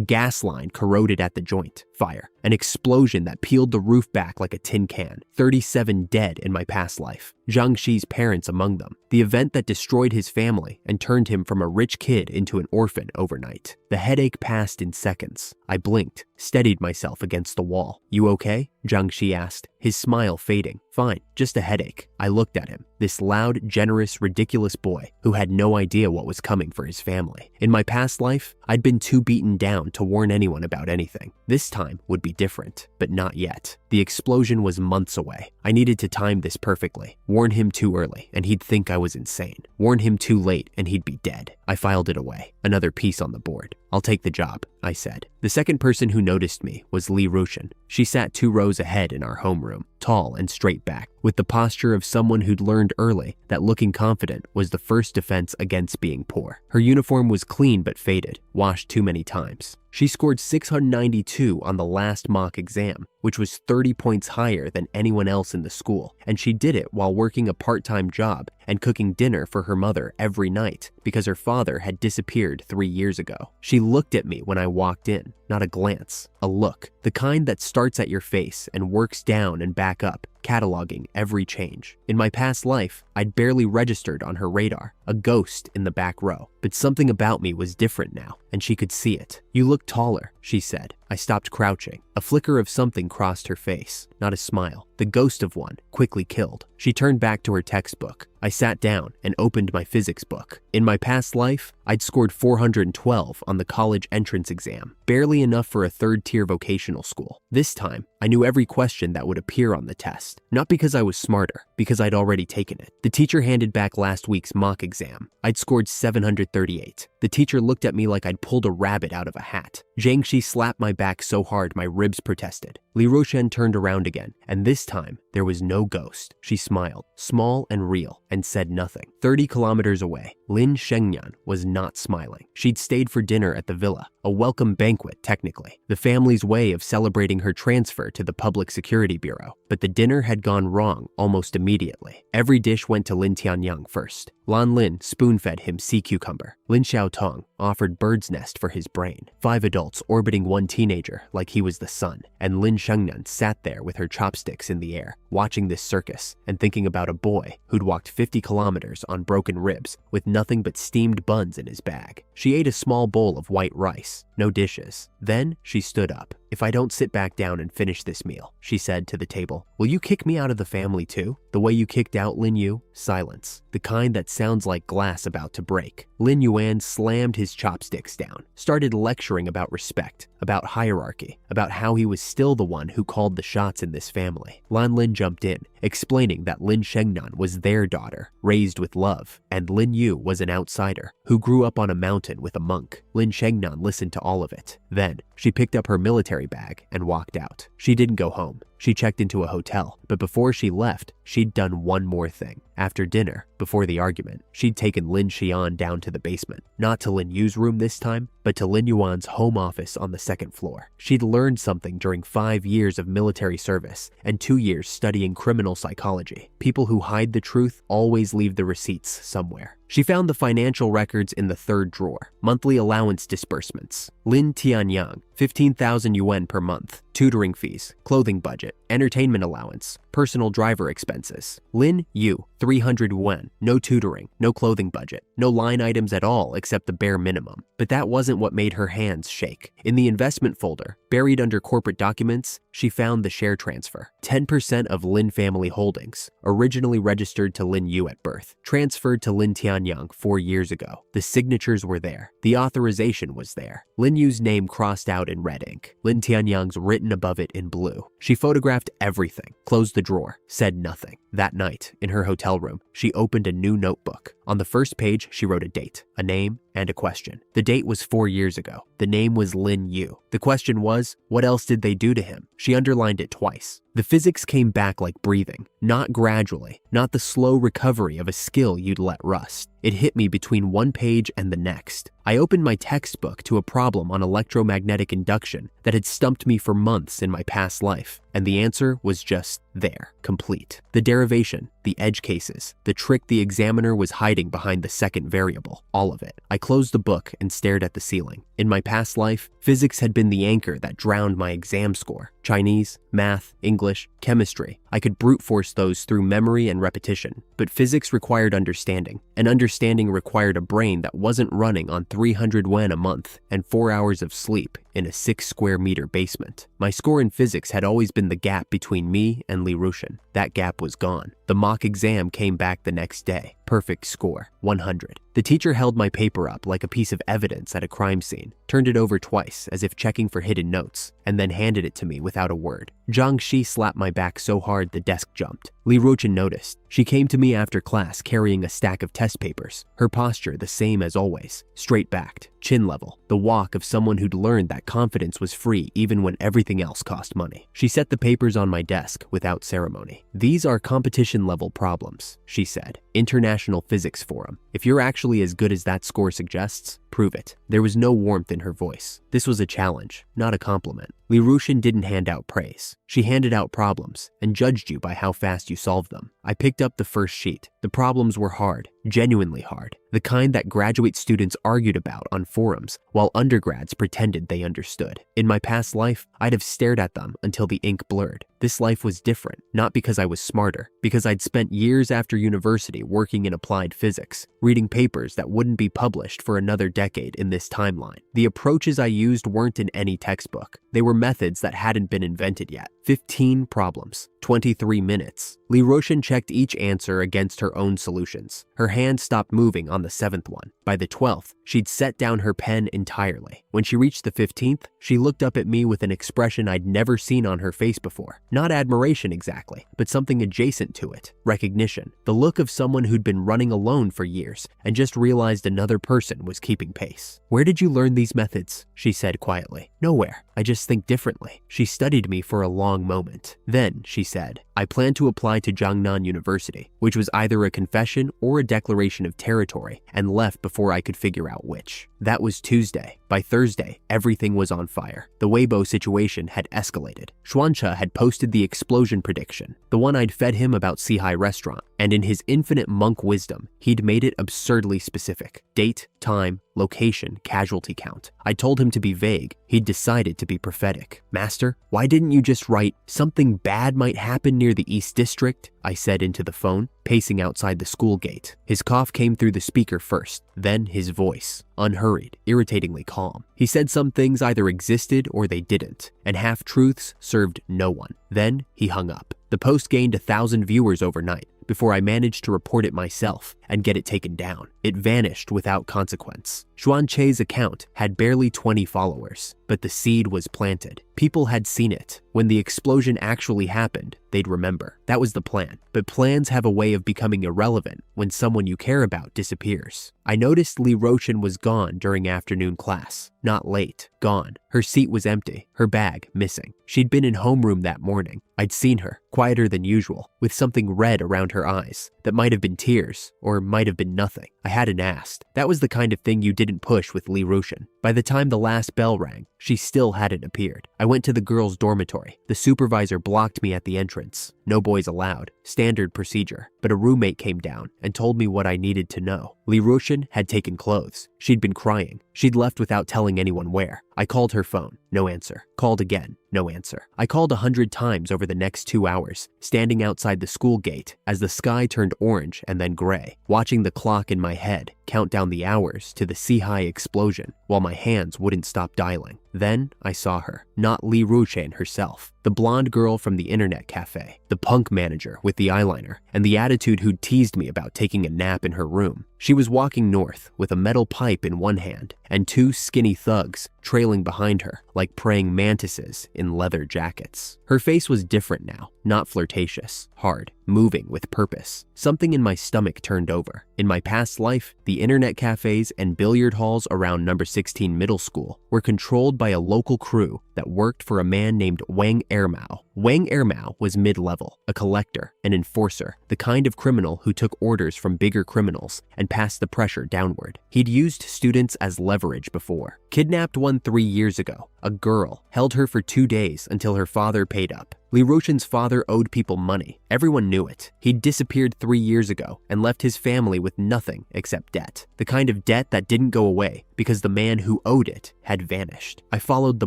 gas line corroded at the joint, fire, an explosion that peeled the roof back like a tin can, 37 dead in my past life, Zhang Shi's parents among them, the event that destroyed his family and turned him from a rich kid into an orphan overnight. The headache passed in seconds. I blinked, steadied myself against the wall. "You okay?" Zhang Shi asked, his smile fading. "Fine, just a headache." I looked at him, this loud, generous, ridiculous boy who had no idea what was coming for his family. In my past life, I'd been too beaten down to warn anyone about anything. This time would be different, but not yet. The explosion was months away. I needed to time this perfectly. Warn him too early, and he'd think I was insane. Warn him too late, and he'd be dead. I filed it away, another piece on the board. "I'll take the job," I said. The second person who noticed me was Li Rushan. She sat 2 rows ahead in our homeroom, tall and straight back, with the posture of someone who'd learned early that looking confident was the first defense against being poor. Her uniform was clean but faded, washed too many times. She scored 692 on the last mock exam, which was 30 points higher than anyone else in the school, and she did it while working a part-time job and cooking dinner for her mother every night because her father had disappeared 3 years ago. She looked at me when I walked in, not a glance, a look, the kind that starts at your face and works down and back up, cataloging every change. In my past life, I'd barely registered on her radar, a ghost in the back row, but something about me was different now, and she could see it. "You look taller," she said. I stopped crouching. A flicker of something crossed her face, not a smile. The ghost of one, quickly killed. She turned back to her textbook. I sat down and opened my physics book. In my past life, I'd scored 412 on the college entrance exam, barely enough for a 3rd-tier vocational school. This time, I knew every question that would appear on the test. Not because I was smarter, because I'd already taken it. The teacher handed back last week's mock exam. I'd scored 738. The teacher looked at me like I'd pulled a rabbit out of a hat. Zhang Shi slapped my back so hard my ribs protested. Li Rushan turned around again, and this time, there was no ghost. She smiled, small and real, and said nothing. 30 kilometers away, Lin Shengyan was not smiling. She'd stayed for dinner at the villa, a welcome banquet technically, the family's way of celebrating her transfer to the Public Security Bureau. But the dinner had gone wrong almost immediately. Every dish went to Lin Tianyang first. Lan Lin spoon-fed him sea cucumber. Lin Xiaotong offered bird's nest for his brain. 5 adults orbiting one teenager like he was the sun, and Lin Shengnan sat there with her chopsticks in the air, watching this circus and thinking about a boy who'd walked 50 kilometers on broken ribs with nothing but steamed buns in his bag. She ate a small bowl of white rice, no dishes. Then she stood up. "If I don't sit back down and finish this meal," she said to the table, "will you kick me out of the family too? The way you kicked out Lin Yu?" Silence, the kind that sounds like glass about to break. Lin Yuan slammed his chopsticks down, started lecturing about respect, about hierarchy, about how he was still the one who called the shots in this family. Lan Lin jumped in, explaining that Lin Shengnan was their daughter, raised with love, and Lin Yu was an outsider who grew up on a mountain with a monk. Lin Shengnan listened to all of it. Then, she picked up her military bag and walked out. She didn't go home. She checked into a hotel, but before she left, she'd done one more thing. After dinner, before the argument, she'd taken Lin Xian down to the basement. Not to Lin Yu's room this time, but to Lin Yuan's home office on the 2nd floor. She'd learned something during 5 years of military service and 2 years studying criminal psychology. People who hide the truth always leave the receipts somewhere. She found the financial records in the 3rd drawer. Monthly allowance disbursements. Lin Tianyang, 15,000 yuan per month. Tutoring fees, clothing budget, entertainment allowance, personal driver expenses. Lin Yu, 300 yuan, no tutoring, no clothing budget, no line items at all except the bare minimum. But that wasn't what made her hands shake. In the investment folder, buried under corporate documents, she found the share transfer. 10% of Lin family holdings, originally registered to Lin Yu at birth, transferred to Lin Tianyang 4 years ago. The signatures were there. The authorization was there. Lin Yu's name crossed out in red ink. Lin Tianyang's written above it in blue. She photographed everything, closed the drawer, said nothing. That night, in her hotel room, she opened a new notebook. On the first page, she wrote a date, a name, and a question. The date was 4 years ago. The name was Lin Yu. The question was, what else did they do to him? She underlined it twice. The physics came back like breathing, not gradually, not the slow recovery of a skill you'd let rust. It hit me between one page and the next. I opened my textbook to a problem on electromagnetic induction that had stumped me for months in my past life, and the answer was just there, complete. The derivation, the edge cases, the trick the examiner was hiding behind the second variable, all of it. I closed the book and stared at the ceiling. In my past life, physics had been the anchor that drowned my exam score. Chinese, math, English, chemistry. I could brute force those through memory and repetition. But physics required understanding, and understanding required a brain that wasn't running on 300 yuan a month and 4 hours of sleep in a 6-square-meter basement. My score in physics had always been the gap between me and Li Rushin. That gap was gone. The mock exam came back the next day. Perfect score, 100. The teacher held my paper up like a piece of evidence at a crime scene, turned it over twice as if checking for hidden notes, and then handed it to me without a word. Zhang Shi slapped my back so hard the desk jumped. Li Rushin noticed. She came to me after class carrying a stack of test papers, her posture the same as always, straight-backed, chin level, the walk of someone who'd learned that confidence was free even when everything else cost money. She set the papers on my desk without ceremony. "These are competition-level problems," she said. "International Physics Forum. If you're actually as good as that score suggests, prove it." There was no warmth in her voice. This was a challenge, not a compliment. Li Rushin didn't hand out praise. She handed out problems and judged you by how fast you solved them. I picked up the first sheet. The problems were hard, genuinely hard. The kind that graduate students argued about on forums while undergrads pretended they understood. In my past life, I'd have stared at them until the ink blurred. This life was different, not because I was smarter, because I'd spent years after university working in applied physics, reading papers that wouldn't be published for another decade in this timeline. The approaches I used weren't in any textbook. They were methods that hadn't been invented yet. 15 problems, 23 minutes. Li Rushin checked each answer against her own solutions. Her hand stopped moving on the 7th one. By the 12th, she'd set down her pen entirely. When she reached the 15th, she looked up at me with an expression I'd never seen on her face before. Not admiration exactly, but something adjacent to it. Recognition. The look of someone who'd been running alone for years and just realized another person was keeping pace. "Where did you learn these methods?" she said quietly. "Nowhere. I just think differently." She studied me for a long moment. Then, she said, "I plan to apply to Jiangnan University," which was either a confession or a declaration of territory, and left before I could figure out which. That was Tuesday. By Thursday, everything was on fire. The Weibo situation had escalated. Xuancha had posted the explosion prediction, the one I'd fed him about Sihai Restaurant, and in his infinite monk wisdom, he'd made it absurdly specific. Date, time, location, casualty count. I told him to be vague. He'd decided to be prophetic. "Master, why didn't you just write, 'Something bad might happen near the East District'?" I said into the phone, pacing outside the school gate. His cough came through the speaker first, then his voice, unhurried, irritatingly calm. He said some things either existed or they didn't, and half-truths served no one. Then he hung up. The post gained 1,000 viewers overnight before I managed to report it myself and get it taken down. It vanished without consequence. Xuan Che's account had barely 20 followers, but the seed was planted. People had seen it. When the explosion actually happened, they'd remember. That was the plan. But plans have a way of becoming irrelevant when someone you care about disappears. I noticed Li Rushin was gone during afternoon class. Not late. Gone. Her seat was empty. Her bag missing. She'd been in homeroom that morning. I'd seen her, quieter than usual, with something red around her eyes. That might have been tears, or might have been nothing. I hadn't asked. That was the kind of thing you didn't push with Li Rushin. By the time the last bell rang, she still hadn't appeared. I went to the girls' dormitory. The supervisor blocked me at the entrance. No boys allowed. Standard procedure. But a roommate came down and told me what I needed to know. Li Rushin had taken clothes. She'd been crying. She'd left without telling anyone where. I called her phone, no answer. Called again, no answer. I called 100 times over the next 2 hours, standing outside the school gate as the sky turned orange and then gray, watching the clock in my head count down the hours to the sea-high explosion while my hands wouldn't stop dialing. Then I saw her, not Li Ruchen herself, the blonde girl from the internet cafe, the punk manager with the eyeliner, and the attitude who'd teased me about taking a nap in her room. She was walking north with a metal pipe in one hand and 2 skinny thugs trailing behind her like praying mantises in leather jackets. Her face was different now, not flirtatious, hard, moving with purpose. Something in my stomach turned over. In my past life, the internet cafes and billiard halls around number 16 middle school were controlled by a local crew that worked for a man named Wang Ermao. Wang Ermao was mid-level, a collector, an enforcer, the kind of criminal who took orders from bigger criminals and passed the pressure downward. He'd used students as leverage before. Kidnapped one 3 years ago, a girl, held her for 2 days until her father paid up. Li Ruchen's father owed people money. Everyone knew it. He'd disappeared 3 years ago and left his family with nothing except debt. The kind of debt that didn't go away because the man who owed it had vanished. I followed the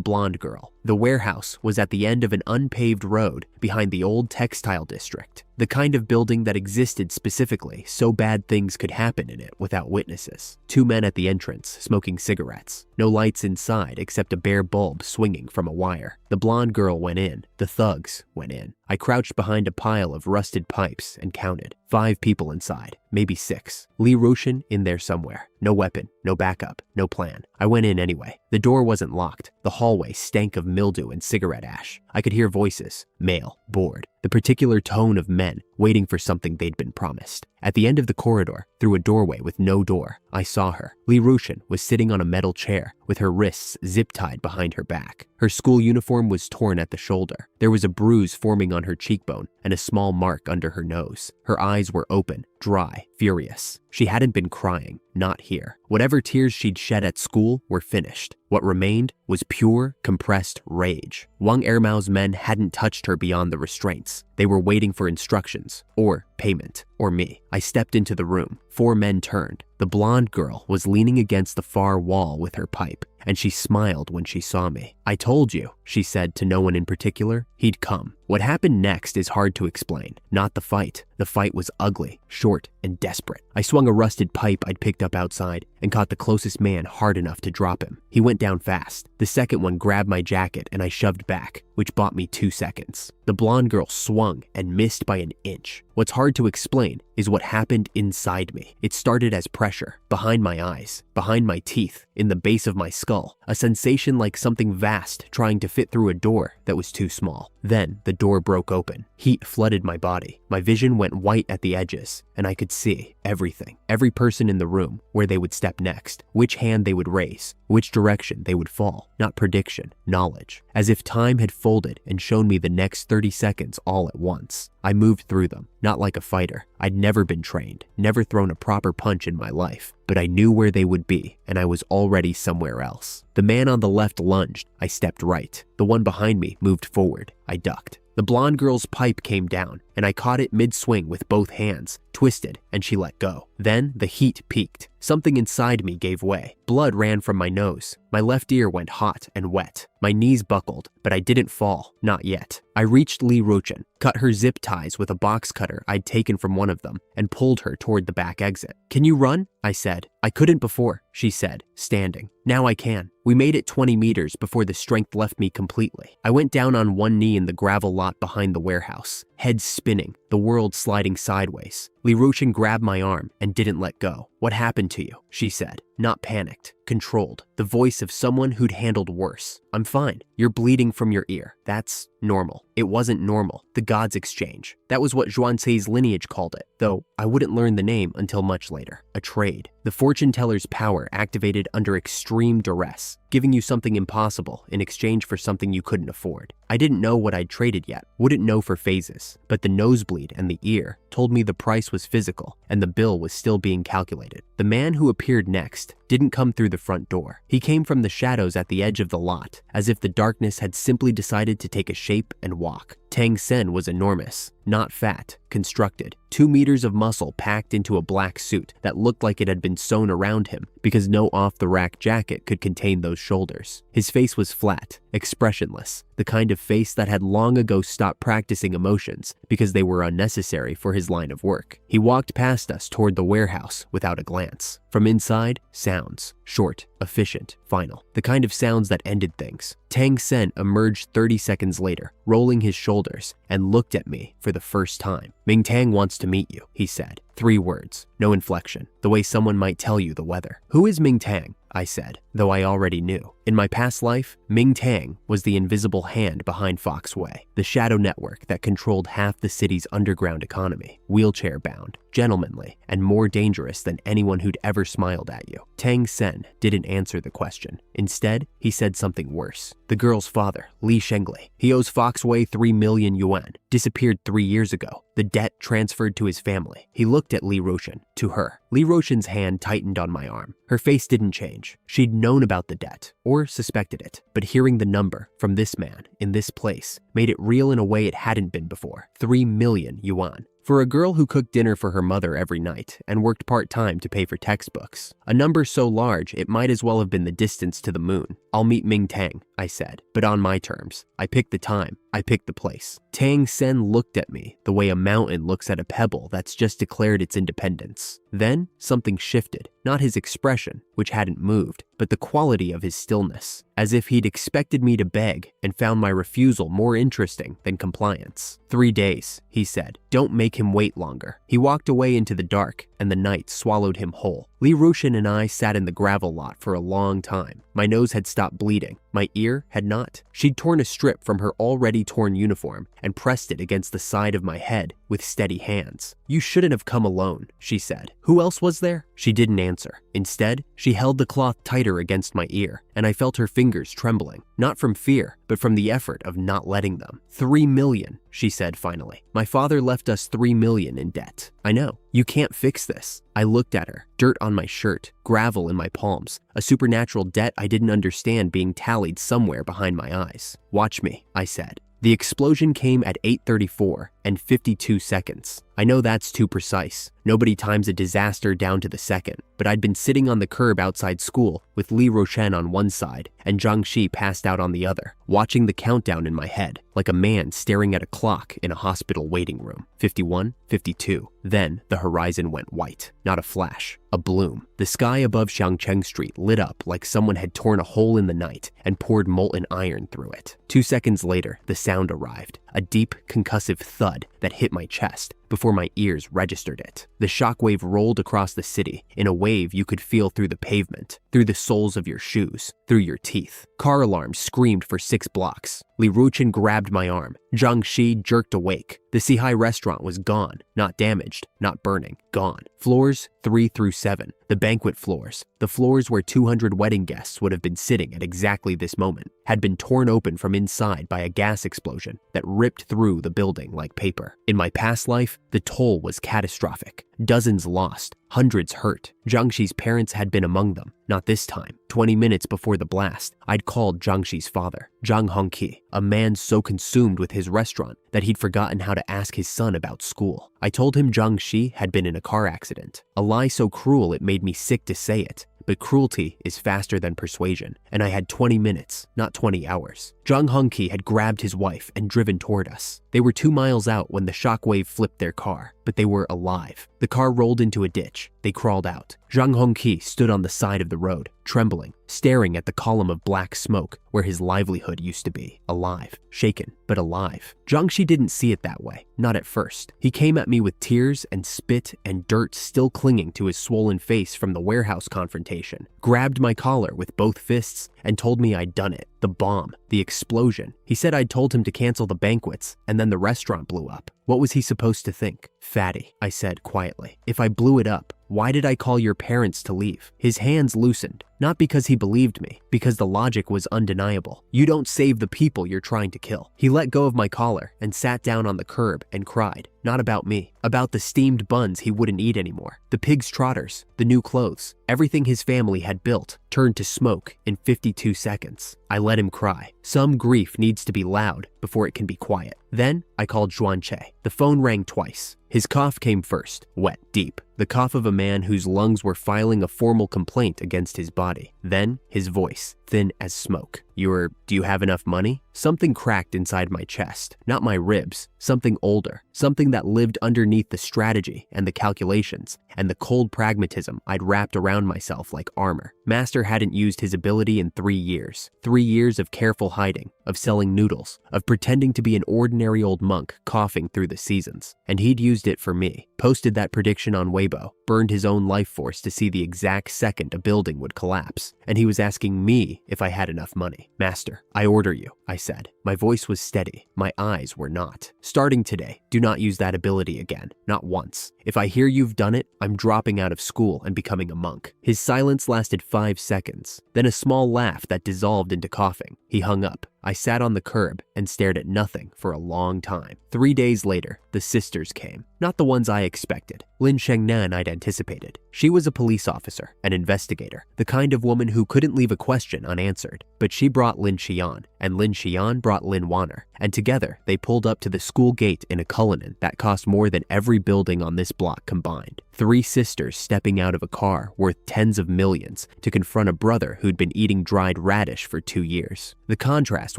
blonde girl. The warehouse was at the end of an unpaved road behind the old textile district, the kind of building that existed specifically so bad things could happen in it without witnesses. 2 men at the entrance, smoking cigarettes. No lights inside except a bare bulb swinging from a wire. The blonde girl went in. The thugs went in. I crouched behind a pile of rusted pipes and counted. 5 people inside, maybe 6. Li Ruchen in there somewhere. No weapon, no backup, no plan. I went in anyway. The door wasn't locked. The hallway stank of mildew and cigarette ash. I could hear voices, male, bored, the particular tone of men waiting for something they'd been promised. At the end of the corridor, through a doorway with no door, I saw her. Li Ruchen was sitting on a metal chair with her wrists zip-tied behind her back. Her school uniform was torn at the shoulder. There was a bruise forming on her cheekbone and a small mark under her nose. Her eyes were open, dry, furious. She hadn't been crying, not here. Whatever tears she'd shed at school were finished. What remained was pure, compressed rage. Wang Ermao's men hadn't touched her beyond the restraints. They were waiting for instructions, or payment, or me. I stepped into the room. 4 men turned. The blonde girl was leaning against the far wall with her pipe, and she smiled when she saw me. "I told you," she said to no one in particular, "he'd come." What happened next is hard to explain. Not the fight. The fight was ugly, short, and desperate. I swung a rusted pipe I'd picked up outside and caught the closest man hard enough to drop him. He went down fast. The second one grabbed my jacket and I shoved back, which bought me 2 seconds. The blonde girl swung and missed by an inch. What's hard to explain is what happened inside me. It started as pressure, behind my eyes, behind my teeth, in the base of my skull, a sensation like something vast trying to fit through a door that was too small. Then the door broke open. Heat flooded my body. My vision went white at the edges, and I could see everything. Every person in the room, where they would step next, which hand they would raise, which direction they would fall. Not prediction, knowledge. As if time had folded and shown me the next 30 seconds all at once. I moved through them, not like a fighter. I'd never been trained, never thrown a proper punch in my life, but I knew where they would be, and I was already somewhere else. The man on the left lunged. I stepped right. The one behind me moved forward. I ducked. The blonde girl's pipe came down, and I caught it mid-swing with both hands, twisted, and she let go. Then the heat peaked. Something inside me gave way. Blood ran from my nose. My left ear went hot and wet. My knees buckled, but I didn't fall, not yet. I reached Li Ruchen, cut her zip ties with a box cutter I'd taken from one of them, and pulled her toward the back exit. "Can you run?" I said. "I couldn't before," she said, standing. "Now I can." We made it 20 meters before the strength left me completely. I went down on one knee in the gravel lot behind the warehouse, head spinning, the world sliding sideways. Li Ruchen grabbed my arm and didn't let go. "What happened to you?" she said, not panicked, controlled, the voice of someone who'd handled worse. "I'm fine. You're bleeding from your ear. That's normal." It wasn't normal. The gods exchange. That was what Zhuangzi's lineage called it, though I wouldn't learn the name until much later. A trade. The fortune teller's power activated under extreme duress, giving you something impossible in exchange for something you couldn't afford. I didn't know what I'd traded yet, wouldn't know for phases, but the nosebleed and the ear told me the price was physical and the bill was still being calculated. The man who appeared next didn't come through the front door. He came from the shadows at the edge of the lot, as if the darkness had simply decided to take a shape and walk. Tang Sen was enormous, not fat, constructed, 2 meters of muscle packed into a black suit that looked like it had been sewn around him because no off-the-rack jacket could contain those shoulders. His face was flat, expressionless, the kind of face that had long ago stopped practicing emotions because they were unnecessary for his line of work. He walked past us toward the warehouse without a glance. From inside, sounds. Short, efficient, final. The kind of sounds that ended things. Tang Sen emerged 30 seconds later, rolling his shoulders, and looked at me for the first time. "Ming Tang wants to meet you," he said. 3 words, no inflection, the way someone might tell you the weather. "Who is Ming Tang?" I said, though I already knew. In my past life, Ming Tang was the invisible hand behind Foxway, the shadow network that controlled half the city's underground economy, wheelchair-bound, gentlemanly, and more dangerous than anyone who'd ever smiled at you. Tang Sen didn't answer the question. Instead, he said something worse. "The girl's father, Li Shengli. He owes Foxway 3 million yuan. Disappeared 3 years ago. The debt transferred to his family." He looked at Li Roshan, to her. Li Roshan's hand tightened on my arm. Her face didn't change. She'd known about the debt, or suspected it, but hearing the number from this man, in this place, made it real in a way it hadn't been before. 3 million yuan. For a girl who cooked dinner for her mother every night and worked part-time to pay for textbooks, a number so large it might as well have been the distance to the moon. "I'll meet Ming Tang," I said, "but on my terms. I picked the time. I picked the place." Tang Sen looked at me the way a mountain looks at a pebble that's just declared its independence. Then something shifted, not his expression, which hadn't moved, but the quality of his stillness, as if he'd expected me to beg and found my refusal more interesting than compliance. 3 days, he said. "Don't make him wait longer." He walked away into the dark, and the night swallowed him whole. Li Roshan and I sat in the gravel lot for a long time. My nose had stopped bleeding. My ear had not. She'd torn a strip from her already torn uniform and pressed it against the side of my head with steady hands. "You shouldn't have come alone," she said. "Who else was there?" She didn't answer. Instead, she held the cloth tighter against my ear, and I felt her fingers trembling, not from fear, but from the effort of not letting them. 3 million, she said finally. "My father left us 3 million in debt. I know. You can't fix this." I looked at her, dirt on my shirt, gravel in my palms, a supernatural debt I didn't understand being tallied somewhere behind my eyes. "Watch me," I said. The explosion came at 8:34 and 52 seconds. I know that's too precise. Nobody times a disaster down to the second, but I'd been sitting on the curb outside school with Li Roshan on one side and Zhang Shi passed out on the other, watching the countdown in my head, like a man staring at a clock in a hospital waiting room. 51, 52. Then the horizon went white. Not a flash, a bloom. The sky above Xiangcheng Street lit up like someone had torn a hole in the night and poured molten iron through it. 2 seconds later, the sound arrived, a deep, concussive thud that hit my chest before my ears registered it. The shockwave rolled across the city in a wave you could feel through the pavement, through the soles of your shoes, through your teeth. Car alarms screamed for 6 blocks. Li Ruchin grabbed my arm. Zhang Shi jerked awake. The Sihai restaurant was gone, not damaged, not burning, gone. Floors 3 through 7, the banquet floors, the floors where 200 wedding guests would have been sitting at exactly this moment, had been torn open from inside by a gas explosion that ripped through the building like paper. In my past life, the toll was catastrophic. Dozens lost, hundreds hurt. Zhang Shi's parents had been among them. Not this time. 20 minutes before the blast, I'd called Zhang Shi's father, Zhang Hongqi, a man so consumed with his restaurant that he'd forgotten how to ask his son about school. I told him Zhang Shi had been in a car accident, a lie so cruel it made me sick to say it. But cruelty is faster than persuasion, and I had 20 minutes, not 20 hours. Zhang Hongqi had grabbed his wife and driven toward us. They were 2 miles out when the shockwave flipped their car, but they were alive. The car rolled into a ditch. They crawled out. Zhang Hongqi stood on the side of the road, trembling, staring at the column of black smoke where his livelihood used to be. Alive, shaken, but alive. Zhang Shi didn't see it that way, not at first. He came at me with tears and spit and dirt still clinging to his swollen face from the warehouse confrontation, grabbed my collar with both fists, and told me I'd done it. The bomb, the explosion. He said I'd told him to cancel the banquets, and then the restaurant blew up. What was he supposed to think? "Fatty," I said quietly. "If I blew it up, why did I call your parents to leave?" His hands loosened, not because he believed me, because the logic was undeniable. You don't save the people you're trying to kill. He let go of my collar and sat down on the curb and cried. Not about me, about the steamed buns he wouldn't eat anymore, the pig's trotters, the new clothes, Everything his family had built turned to smoke in 52 seconds. I let him cry. Some grief needs to be loud before it can be quiet. Then I called Zhuan-Che. The phone rang twice. His cough came first, wet, deep. The cough of a man whose lungs were filing a formal complaint against his body. Then his voice, thin as smoke. Do you have enough money? Something cracked inside my chest, not my ribs. Something older, something that lived underneath the strategy and the calculations and the cold pragmatism I'd wrapped around myself like armor. Master hadn't used his ability in 3 years. 3 years of careful hiding, of selling noodles, of pretending to be an ordinary old monk coughing through the seasons. And he'd used it for me. Posted that prediction on Weibo, burned his own life force to see the exact second a building would collapse. And he was asking me if I had enough money. Master, I order you, I said. My voice was steady. My eyes were not. Starting today, do not use that ability again. Not once. If I hear you've done it, I'm dropping out of school and becoming a monk. His silence lasted 5 seconds, then a small laugh that dissolved into coughing. He hung up. I sat on the curb and stared at nothing for a long time. 3 days later, the sisters came. Not the ones I expected. Lin Shengnan I'd anticipated. She was a police officer, an investigator, the kind of woman who couldn't leave a question unanswered. But she brought Lin Xian, and Lin Xian brought Lin Wanner, and together they pulled up to the school gate in a Cullinan that cost more than every building on this block combined. 3 sisters stepping out of a car worth tens of millions to confront a brother who'd been eating dried radish for 2 years. The contrast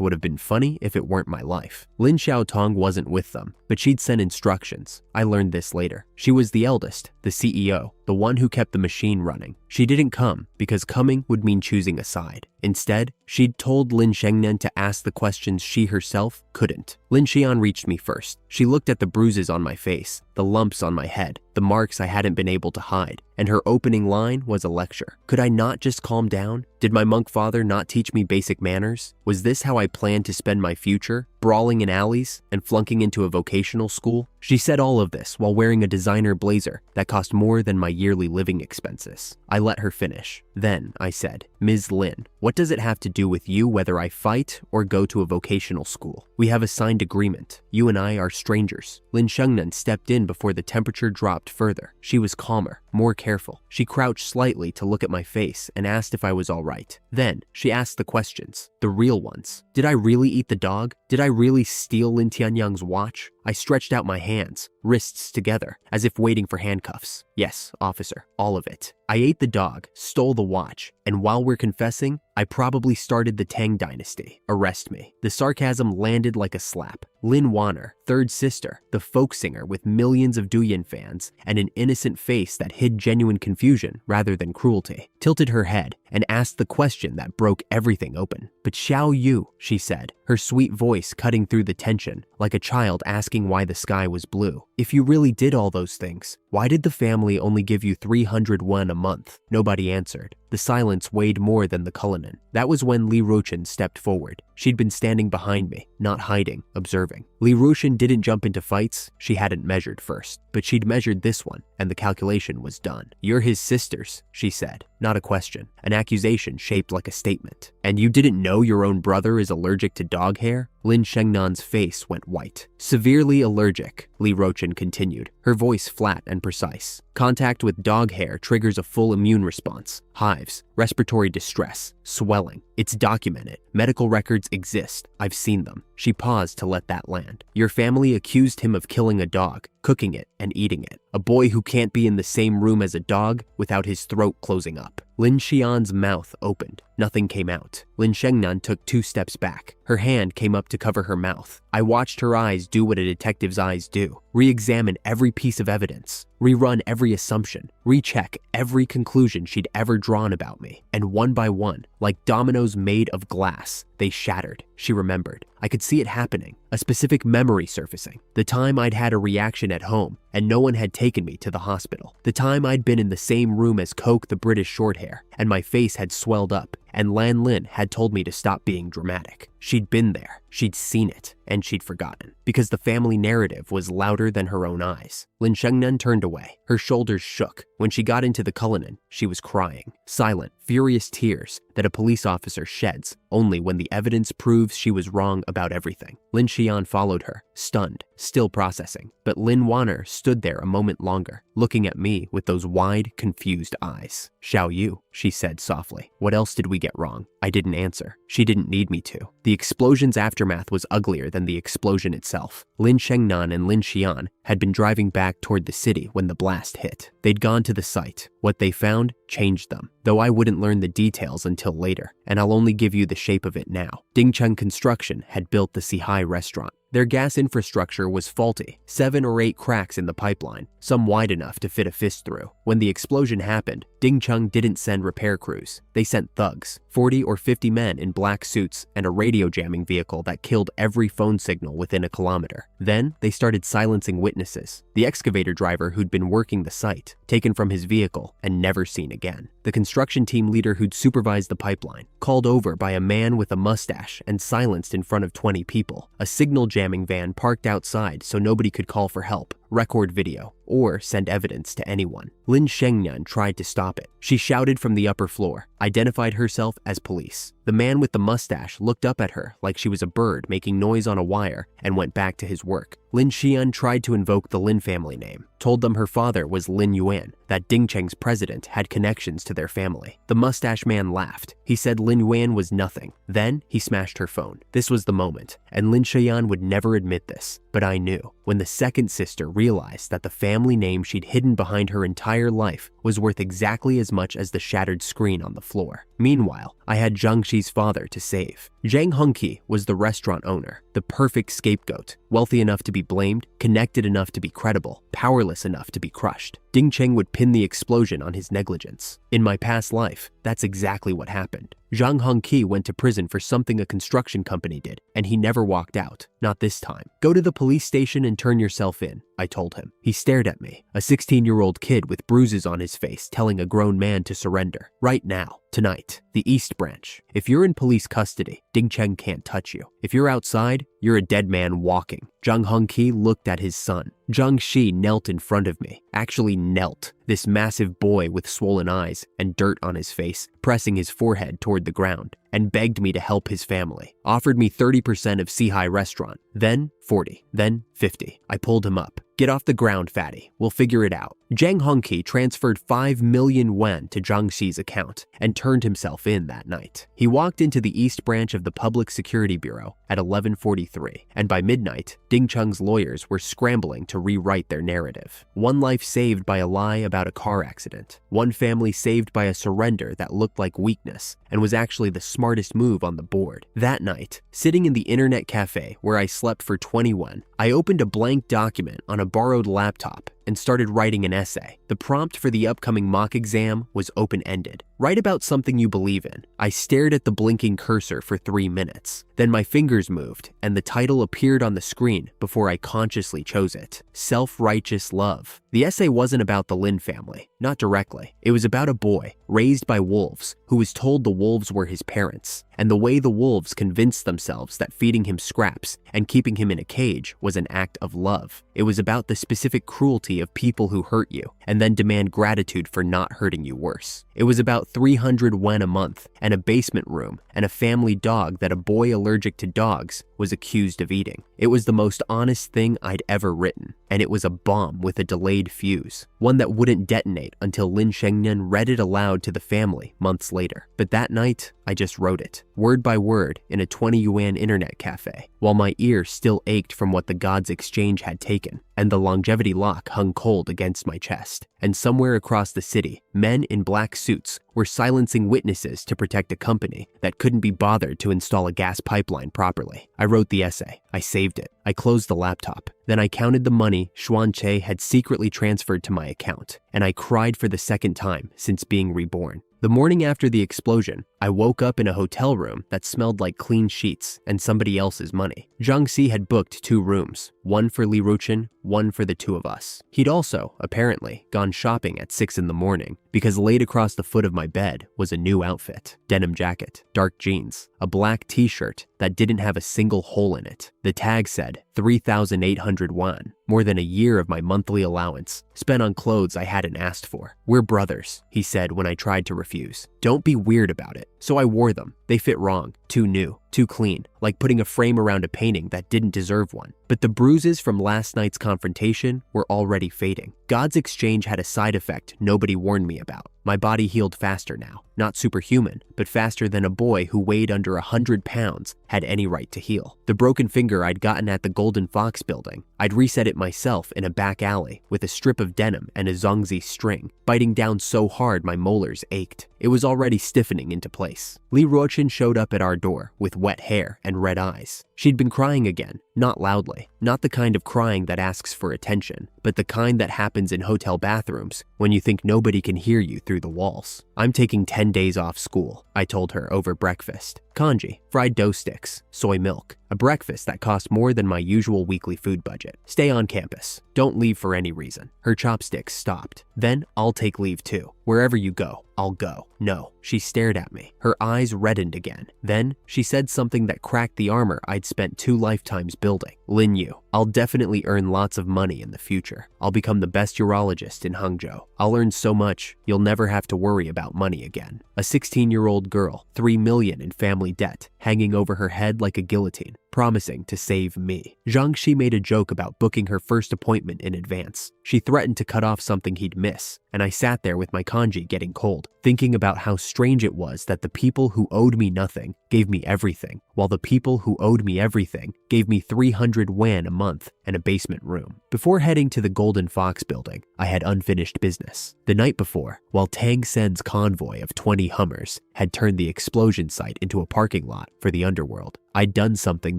would have been funny if it weren't my life. Lin Xiaotong wasn't with them, but she'd sent instructions. I learned this later. She was the eldest, the CEO, the one who kept the machine running. She didn't come because coming would mean choosing a side. Instead, she'd told Lin Shengnan to ask the questions she herself couldn't. Lin Xian reached me first. She looked at the bruises on my face, the lumps on my head, the marks I hadn't been able to hide, and her opening line was a lecture. Could I not just calm down? Did my monk father not teach me basic manners? Was this how I planned to spend my future? Brawling in alleys and flunking into a vocational school? She said all of this while wearing a designer blazer that cost more than my yearly living expenses. I let her finish. Then I said, Ms. Lin, what does it have to do with you whether I fight or go to a vocational school? We have a signed agreement. You and I are strangers. Lin Shengnan stepped in before the temperature dropped further. She was calmer, more careful. She crouched slightly to look at my face and asked if I was all right. Then she asked the questions, the real ones. Did I really eat the dog? Did I really steal Lin Tianyang's watch? I stretched out my hands, wrists together, as if waiting for handcuffs. Yes, officer, all of it. I ate the dog, stole the watch, and while we're confessing, I probably started the Tang dynasty. Arrest me. The sarcasm landed like a slap. Lin Wanner, third sister, the folk singer with millions of Douyin fans and an innocent face that hid genuine confusion rather than cruelty, tilted her head and asked the question that broke everything open. But Xiao Yu, she said, her sweet voice cutting through the tension like a child asking why the sky was blue. If you really did all those things, why did the family only give you 300 won a month? Nobody answered. The silence weighed more than the Cullinan. That was when Li Ruchen stepped forward. She'd been standing behind me, not hiding, observing. Li Ruchen didn't jump into fights she hadn't measured first, but she'd measured this one, and the calculation was done. You're his sisters, she said. Not a question, an accusation shaped like a statement. And you didn't know your own brother is allergic to dog hair? Lin Shengnan's face went white. Severely allergic, Li Ruchen continued, her voice flat and precise. Contact with dog hair triggers a full immune response. Hives, respiratory distress, swelling. It's documented. Medical records exist. I've seen them. She paused to let that land. Your family accused him of killing a dog, cooking it and eating it. A boy who can't be in the same room as a dog without his throat closing up. Lin Xian's mouth opened. Nothing came out. Lin Shengnan took 2 steps back. Her hand came up to cover her mouth. I watched her eyes do what a detective's eyes do. Re-examine every piece of evidence. Rerun every assumption. Recheck every conclusion she'd ever drawn about me. And one by one, like dominoes made of glass, they shattered. She remembered. I could see it happening. A specific memory surfacing. The time I'd had a reaction at home and no one had taken me to the hospital. The time I'd been in the same room as Coke the British Shorthair and my face had swelled up and Lan Lin had told me to stop being dramatic. She'd been there, she'd seen it, and she'd forgotten. Because the family narrative was louder than her own eyes. Lin Shengnan turned away. Her shoulders shook. When she got into the Cullinan, she was crying. Silent furious tears that a police officer sheds only when the evidence proves she was wrong about everything. Lin Xian followed her, stunned, still processing. But Lin Wanner stood there a moment longer, looking at me with those wide, confused eyes. "Xiao Yu," she said softly. "What else did we get wrong?" I didn't answer. She didn't need me to. The explosion's aftermath was uglier than the explosion itself. Lin Shengnan and Lin Xian had been driving back toward the city when the blast hit. They'd gone to the site. What they found changed them, though I wouldn't learn the details until later, and I'll only give you the shape of it now. Dingcheng Construction had built the Sihai restaurant. Their gas infrastructure was faulty, 7 or 8 cracks in the pipeline, some wide enough to fit a fist through. When the explosion happened, Dingcheng didn't send repair crews. They sent thugs, 40 or 50 men in black suits and a radio jamming vehicle that killed every phone signal within a kilometer. Then they started silencing witnesses. The excavator driver who'd been working the site, taken from his vehicle and never seen again. The construction team leader who'd supervised the pipeline, called over by a man with a mustache and silenced in front of 20 people. A signal jamming van parked outside so nobody could call for help, record video, or send evidence to anyone. Lin Shengnan tried to stop it. She shouted from the upper floor, identified herself as police. The man with the mustache looked up at her like she was a bird making noise on a wire and went back to his work. Lin Xian tried to invoke the Lin family name, told them her father was Lin Yuan, that Dingcheng's president had connections to their family. The mustache man laughed. He said Lin Yuan was nothing. Then he smashed her phone. This was the moment, and Lin Xian would never admit this, but I knew. When the second sister realized that the family name she'd hidden behind her entire life was worth exactly as much as the shattered screen on the floor. Meanwhile, I had Zhang Xi's father to save. Zhang Hengqi was the restaurant owner, the perfect scapegoat, wealthy enough to be blamed, connected enough to be credible, powerless enough to be crushed. Dingcheng would pin the explosion on his negligence. In my past life, that's exactly what happened. Zhang Hengqi went to prison for something a construction company did, and he never walked out. Not this time. "Go to the police station and turn yourself in," I told him. He stared at me, a 16-year-old kid with bruises on his face telling a grown man to surrender. "Right now. Tonight. The East Branch. If you're in police custody, Dingcheng can't touch you. If you're outside, you're a dead man walking." Zhang Hengqi looked at his son. Zhang Xi knelt in front of me. Actually knelt. This massive boy with swollen eyes and dirt on his face, pressing his forehead toward the ground, and begged me to help his family. Offered me 30% of Sihai restaurant, then 40, then 50. I pulled him up. "Get off the ground, fatty. We'll figure it out." Zhang Hengqi transferred 5 million yuan to Zhang Xi's account and turned himself in that night. He walked into the East Branch of the Public Security Bureau at 11:43, and by midnight, Dingcheng's lawyers were scrambling to rewrite their narrative. One life saved by a lie about a car accident. One family saved by a surrender that looked like weakness and was actually the smartest move on the board. That night, sitting in the internet cafe where I slept for 20 yuan, I opened a blank document on a borrowed laptop and started writing an essay. The prompt for the upcoming mock exam was open-ended. Write about something you believe in. I stared at the blinking cursor for 3 minutes. Then my fingers moved, and the title appeared on the screen before I consciously chose it. Self-Righteous Love. The essay wasn't about the Lin family, not directly. It was about a boy raised by wolves who was told the wolves were his parents, and the way the wolves convinced themselves that feeding him scraps and keeping him in a cage was an act of love. It was about the specific cruelty of people who hurt you and then demand gratitude for not hurting you worse. It was about 300 yuan a month and a basement room and a family dog that a boy allergic to dogs was accused of eating. It was the most honest thing I'd ever written, and it was a bomb with a delayed fuse, one that wouldn't detonate until Lin Shengnan read it aloud to the family months later. But that night, I just wrote it, word by word, in a 20 yuan internet cafe, while my ear still ached from what the gods' exchange had taken, and the longevity lock hung cold against my chest. And somewhere across the city, men in black suits were silencing witnesses to protect a company that couldn't be bothered to install a gas pipeline properly. I wrote the essay. I saved it. I closed the laptop. Then I counted the money Xuan Che had secretly transferred to my account, and I cried for the second time since being reborn. The morning after the explosion, I woke up in a hotel room that smelled like clean sheets and somebody else's money. Zhang Xi had booked 2 rooms, one for Li Ruchen, one for the 2 of us. He'd also, apparently, gone shopping at 6 in the morning because laid across the foot of my bed was a new outfit. Denim jacket, dark jeans, a black t-shirt that didn't have a single hole in it. The tag said 3,800 yuan. more than a year of my monthly allowance, spent on clothes I hadn't asked for. "We're brothers," he said when I tried to refuse. "Don't be weird about it." So I wore them. They fit wrong, too new, too clean, like putting a frame around a painting that didn't deserve one. But the bruises from last night's confrontation were already fading. God's exchange had a side effect nobody warned me about. My body healed faster now. Not superhuman, but faster than a boy who weighed under 100 pounds had any right to heal. The broken finger I'd gotten at the Golden Fox building, I'd reset it myself in a back alley with a strip of denim and a zongzi string, biting down so hard my molars ached. It was already stiffening into place. Lee Rochin showed up at our door with wet hair and red eyes. She'd been crying again, not loudly, not the kind of crying that asks for attention, but the kind that happens in hotel bathrooms when you think nobody can hear you through the walls. "I'm taking 10 days off school," I told her over breakfast. Congee, fried dough sticks, soy milk, a breakfast that cost more than my usual weekly food budget. "Stay on campus. Don't leave for any reason." Her chopsticks stopped. "Then I'll take leave too. Wherever you go, I'll go." "No." She stared at me. Her eyes reddened again. Then she said something that cracked the armor I'd spent 2 lifetimes building. "Lin Yu, I'll definitely earn lots of money in the future. I'll become the best urologist in Hangzhou. I'll earn so much, you'll never have to worry about money again." A 16-year-old girl, $3 million in family debt, hanging over her head like a guillotine, promising to save me. Zhang Shi made a joke about booking her first appointment in advance. She threatened to cut off something he'd miss, and I sat there with my congee getting cold, thinking about how strange it was that the people who owed me nothing gave me everything, while the people who owed me everything gave me 300 yuan a month and a basement room. Before heading to the Golden Fox building, I had unfinished business. The night before, while Tang Sen's convoy of 20 Hummers had turned the explosion site into a parking lot for the underworld, I'd done something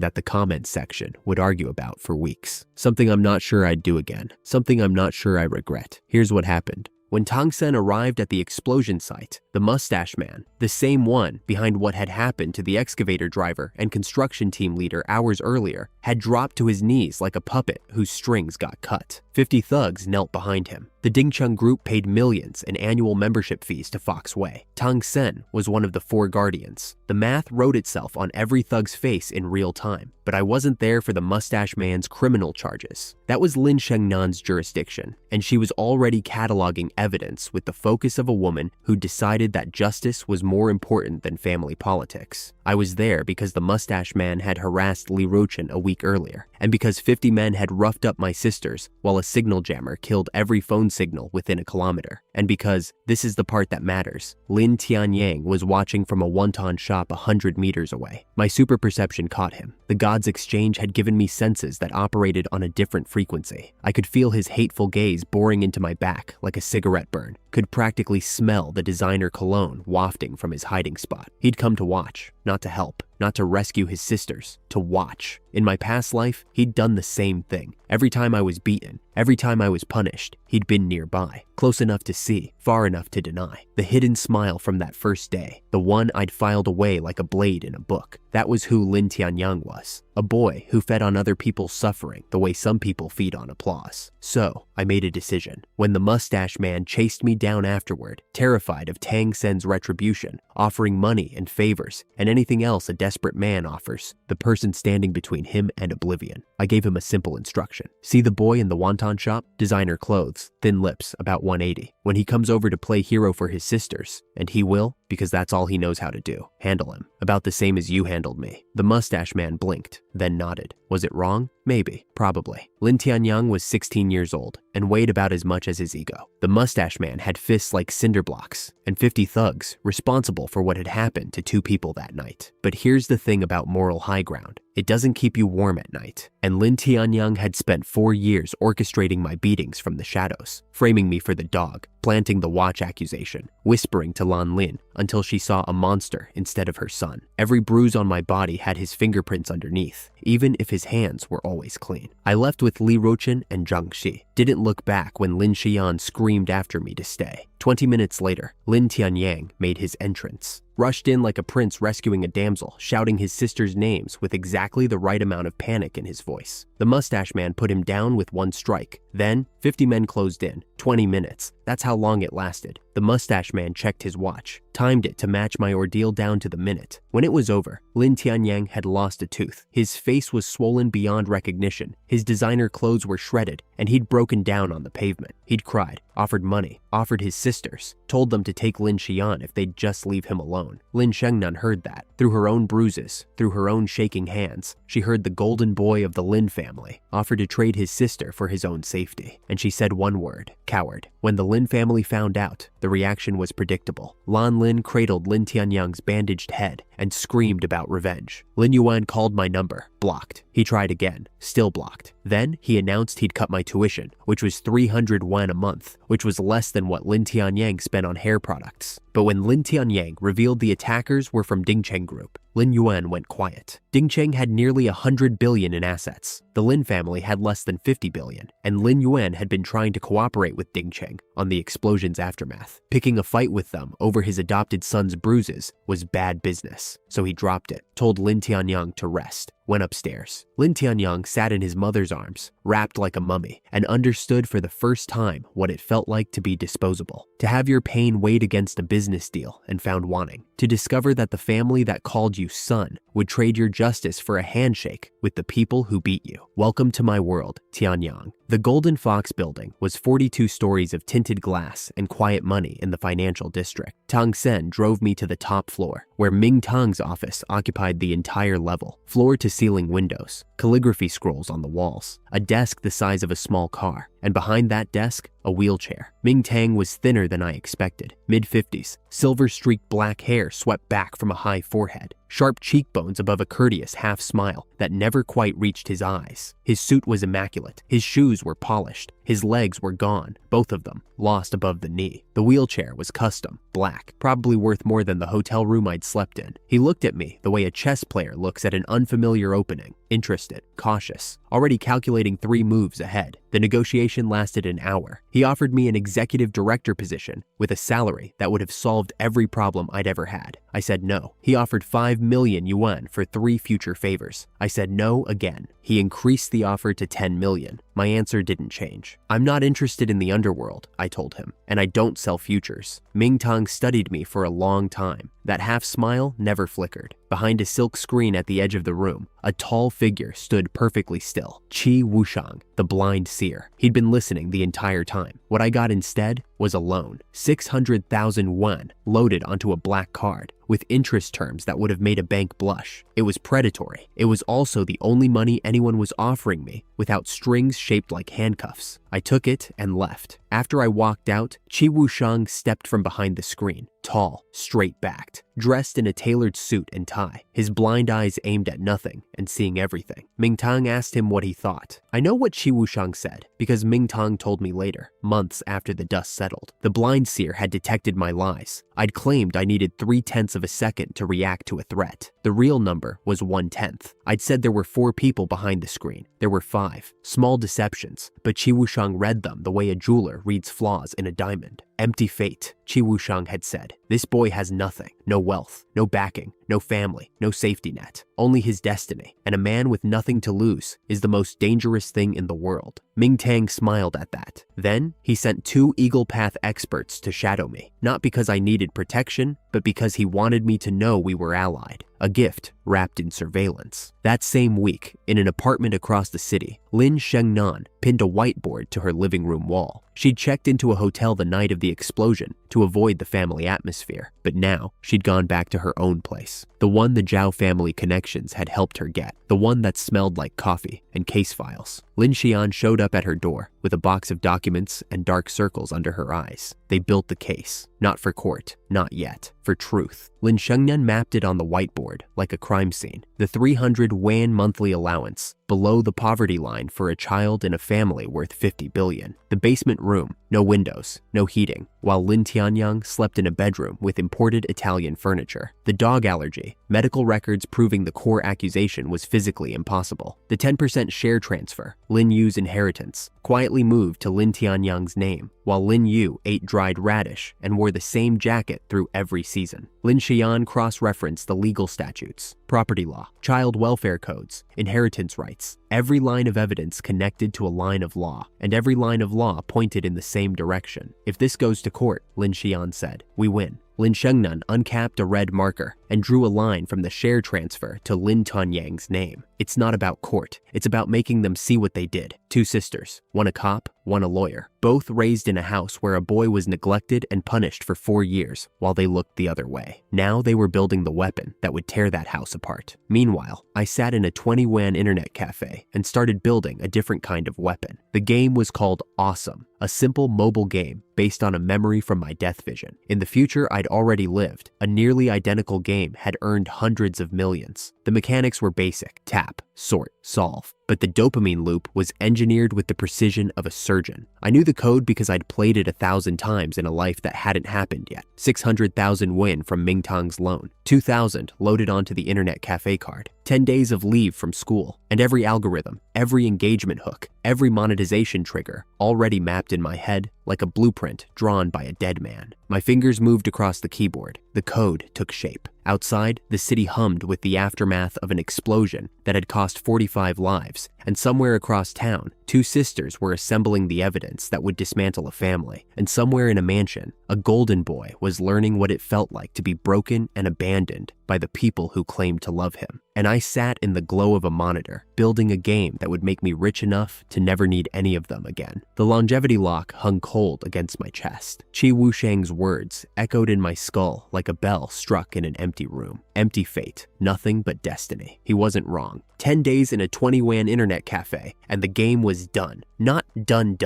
that the comments section would argue about for weeks. Something I'm not sure I'd do again. Something I'm not sure I regret. Here's what happened. When Tang Sen arrived at the explosion site, the mustache man, the same one behind what had happened to the excavator driver and construction team leader hours earlier, had dropped to his knees like a puppet whose strings got cut. 50 thugs knelt behind him. The Dingcheng group paid millions in annual membership fees to Fox Way. Tang Sen was one of the 4 guardians. The math wrote itself on every thug's face in real time, but I wasn't there for the mustache man's criminal charges. That was Lin Shengnan's jurisdiction, and she was already cataloging evidence with the focus of a woman who decided that justice was more important than family politics. I was there because the mustache man had harassed Li Rochin a week earlier, and because 50 men had roughed up my sisters while a signal jammer killed every phone signal within a kilometer, and because, this is the part that matters, Lin Tianyang was watching from a wonton shop 100 meters away. My super perception caught him. The gods' exchange had given me senses that operated on a different frequency. I could feel his hateful gaze boring into my back like a cigarette burn, could practically smell the designer cologne wafting from his hiding spot. He'd come to watch, not to help, not to rescue his sisters, to watch. In my past life, he'd done the same thing. Every time I was beaten, every time I was punished, he'd been nearby, close enough to see, far enough to deny. The hidden smile from that first day, the one I'd filed away like a blade in a book. That was who Lin Tianyang was. A boy who fed on other people's suffering the way some people feed on applause. So, I made a decision. When the mustache man chased me down afterward, terrified of Tang Sen's retribution, offering money and favors, and anything else a desperate man offers, the person standing between him and oblivion, I gave him a simple instruction. See the boy in the wonton shop? Designer clothes, thin lips, about 180. When he comes over to play hero for his sisters, and he will, because that's all he knows how to do, handle him. About the same as you handled me. The mustache man blinked, then nodded. Was it wrong? Maybe. Probably. Lin Tianyang was 16 years old and weighed about as much as his ego. The mustache man had fists like cinder blocks and 50 thugs responsible for what had happened to 2 people that night. But here's the thing about moral high ground. It doesn't keep you warm at night. And Lin Tianyang had spent 4 years orchestrating my beatings from the shadows, framing me for the dog, planting the watch accusation, whispering to Lan Lin until she saw a monster instead of her son. Every bruise on my body had his fingerprints underneath, even if his hands were always clean. I left with Li Rochin and Zhang Shi. Didn't look back when Lin Xian screamed after me to stay. 20 minutes later, Lin Tianyang made his entrance. Rushed in like a prince rescuing a damsel, shouting his sister's names with exactly the right amount of panic in his voice. The mustache man put him down with 1 strike. Then, 50 men closed in. 20 minutes. That's how long it lasted. The mustache man checked his watch, timed it to match my ordeal down to the minute. When it was over, Lin Tianyang had lost a tooth. His face was swollen beyond recognition. His designer clothes were shredded, and he'd broken down on the pavement. He'd cried, offered money, offered his sisters, told them to take Lin Xian if they'd just leave him alone. Lin Shengnan heard that. Through her own bruises, through her own shaking hands, she heard the golden boy of the Lin family offer to trade his sister for his own safety. And she said one word: coward. When the Lin family found out, the reaction was predictable. Lan Lin cradled Lin Tianyang's bandaged head and screamed about revenge. Lin Yuan called my number, blocked. He tried again, still blocked. Then he announced he'd cut my tuition, which was 300 yuan a month, which was less than what Lin Tianyang spent on hair products. But when Lin Tianyang revealed the attackers were from Dingcheng Group, Lin Yuan went quiet. Dingcheng had nearly 100 billion in assets. The Lin family had less than 50 billion, and Lin Yuan had been trying to cooperate with Dingcheng on the explosion's aftermath. Picking a fight with them over his adopted son's bruises was bad business, so he dropped it, told Lin Tianyang to rest, went upstairs. Lin Tianyang sat in his mother's arms, wrapped like a mummy, and understood for the first time what it felt like to be disposable. To have your pain weighed against a business deal and found wanting. To discover that the family that called you son would trade your justice for a handshake with the people who beat you. Welcome to my world, Tianyang. The Golden Fox building was 42 stories of tinted glass and quiet money in the financial district. Tang Sen drove me to the top floor, where Ming Tang's office occupied the entire level. Floor-to-ceiling windows, calligraphy scrolls on the walls, a desk the size of a small car, and behind that desk, a wheelchair. Ming Tang was thinner than I expected, mid-50s, silver-streaked black hair swept back from a high forehead, sharp cheekbones above a courteous half-smile that never quite reached his eyes. His suit was immaculate, his shoes were polished, his legs were gone, both of them, lost above the knee. The wheelchair was custom, black, probably worth more than the hotel room I'd slept in. He looked at me the way a chess player looks at an unfamiliar opening, interested, cautious, already calculating 3 moves ahead. The negotiation lasted an hour. He offered me an executive director position with a salary that would have solved every problem I'd ever had. I said no. He offered 5 million yuan for 3 future favors. I said no again. He increased the offer to 10 million. My answer didn't change. I'm not interested in the underworld, I told him, and I don't sell futures. Ming Tang studied me for a long time. That half smile never flickered. Behind a silk screen at the edge of the room, a tall figure stood perfectly still. Qi Wushang, the blind seer. He'd been listening the entire time. What I got instead was a loan, 600,000 yuan, loaded onto a black card, with interest terms that would have made a bank blush. It was predatory. It was also the only money anyone was offering me without strings shaped like handcuffs. I took it and left. After I walked out, Qi Wushang stepped from behind the screen, tall, straight-backed, dressed in a tailored suit and tie, his blind eyes aimed at nothing and seeing everything. Ming Tang asked him what he thought. I know what Qi Wushang said, because Ming Tang told me later, months after the dust settled. The blind seer had detected my lies. I'd claimed I needed 0.3 of a second to react to a threat. The real number was 1/10. I'd said there were 4 people behind the screen. There were 5. Small deceptions, but Qi Wushang read them the way a jeweler reads flaws in a diamond. Empty fate, Qi Wushang had said. This boy has nothing, no wealth, no backing, no family, no safety net, only his destiny, and a man with nothing to lose is the most dangerous thing in the world. Ming Tang smiled at that. Then he sent 2 Eagle Path experts to shadow me, not because I needed protection, but because he wanted me to know we were allied. A gift wrapped in surveillance. That same week, in an apartment across the city, Lin Shengnan pinned a whiteboard to her living room wall. She'd checked into a hotel the night of the explosion to avoid the family atmosphere, but now she'd gone back to her own place. The one the Zhao family connections had helped her get. The one that smelled like coffee and case files. Lin Xian showed up at her door with a box of documents and dark circles under her eyes. They built the case. Not for court, not yet. For truth. Lin Shengnan mapped it on the whiteboard like a crime scene. The 300 yuan monthly allowance, below the poverty line for a child in a family worth 50 billion. The basement room, no windows, no heating, while Lin Tianyang slept in a bedroom with imported Italian furniture. The dog allergy, medical records proving the core accusation was physically impossible. The 10% 50% share transfer, Lin Yu's inheritance, quietly moved to Lin Tianyang's name, while Lin Yu ate dried radish and wore the same jacket through every season. Lin Xian cross-referenced the legal statutes, property law, child welfare codes, inheritance rights. Every line of evidence connected to a line of law, and every line of law pointed in the same direction. If this goes to court, Lin Xian said, we win. Lin Shengnan uncapped a red marker and drew a line from the share transfer to Lin Tianyang's name. It's not about court, it's about making them see what they did. Two sisters, one a cop, one a lawyer, both raised in a house where a boy was neglected and punished for 4 years while they looked the other way. Now they were building the weapon that would tear that house apart. Meanwhile, I sat in a 20 WAN internet cafe and started building a different kind of weapon. The game was called Awesome, a simple mobile game based on a memory from my death vision. In the future I'd already lived, a nearly identical game had earned hundreds of millions. The mechanics were basic: tap, sort, solve. But the dopamine loop was engineered with the precision of a surgeon. I knew the code because I'd played it 1,000 times in a life that hadn't happened yet. 600,000 win from Mingtang's loan, 2,000 loaded onto the internet cafe card, 10 days of leave from school, and every algorithm, every engagement hook, every monetization trigger already mapped in my head like a blueprint drawn by a dead man. My fingers moved across the keyboard. The code took shape. Outside, the city hummed with the aftermath of an explosion that had cost 45 lives, and somewhere across town, two sisters were assembling the evidence that would dismantle a family, and somewhere in a mansion, a golden boy was learning what it felt like to be broken and abandoned by the people who claimed to love him. And I sat in the glow of a monitor, building a game that would make me rich enough to never need any of them again. The longevity lock hung cold against my chest. Qi Wushang's words echoed in my skull like a bell struck in an empty room. Empty fate, nothing but destiny. He wasn't wrong. 10 days in a 20 WAN internet cafe, and the game was done. Not done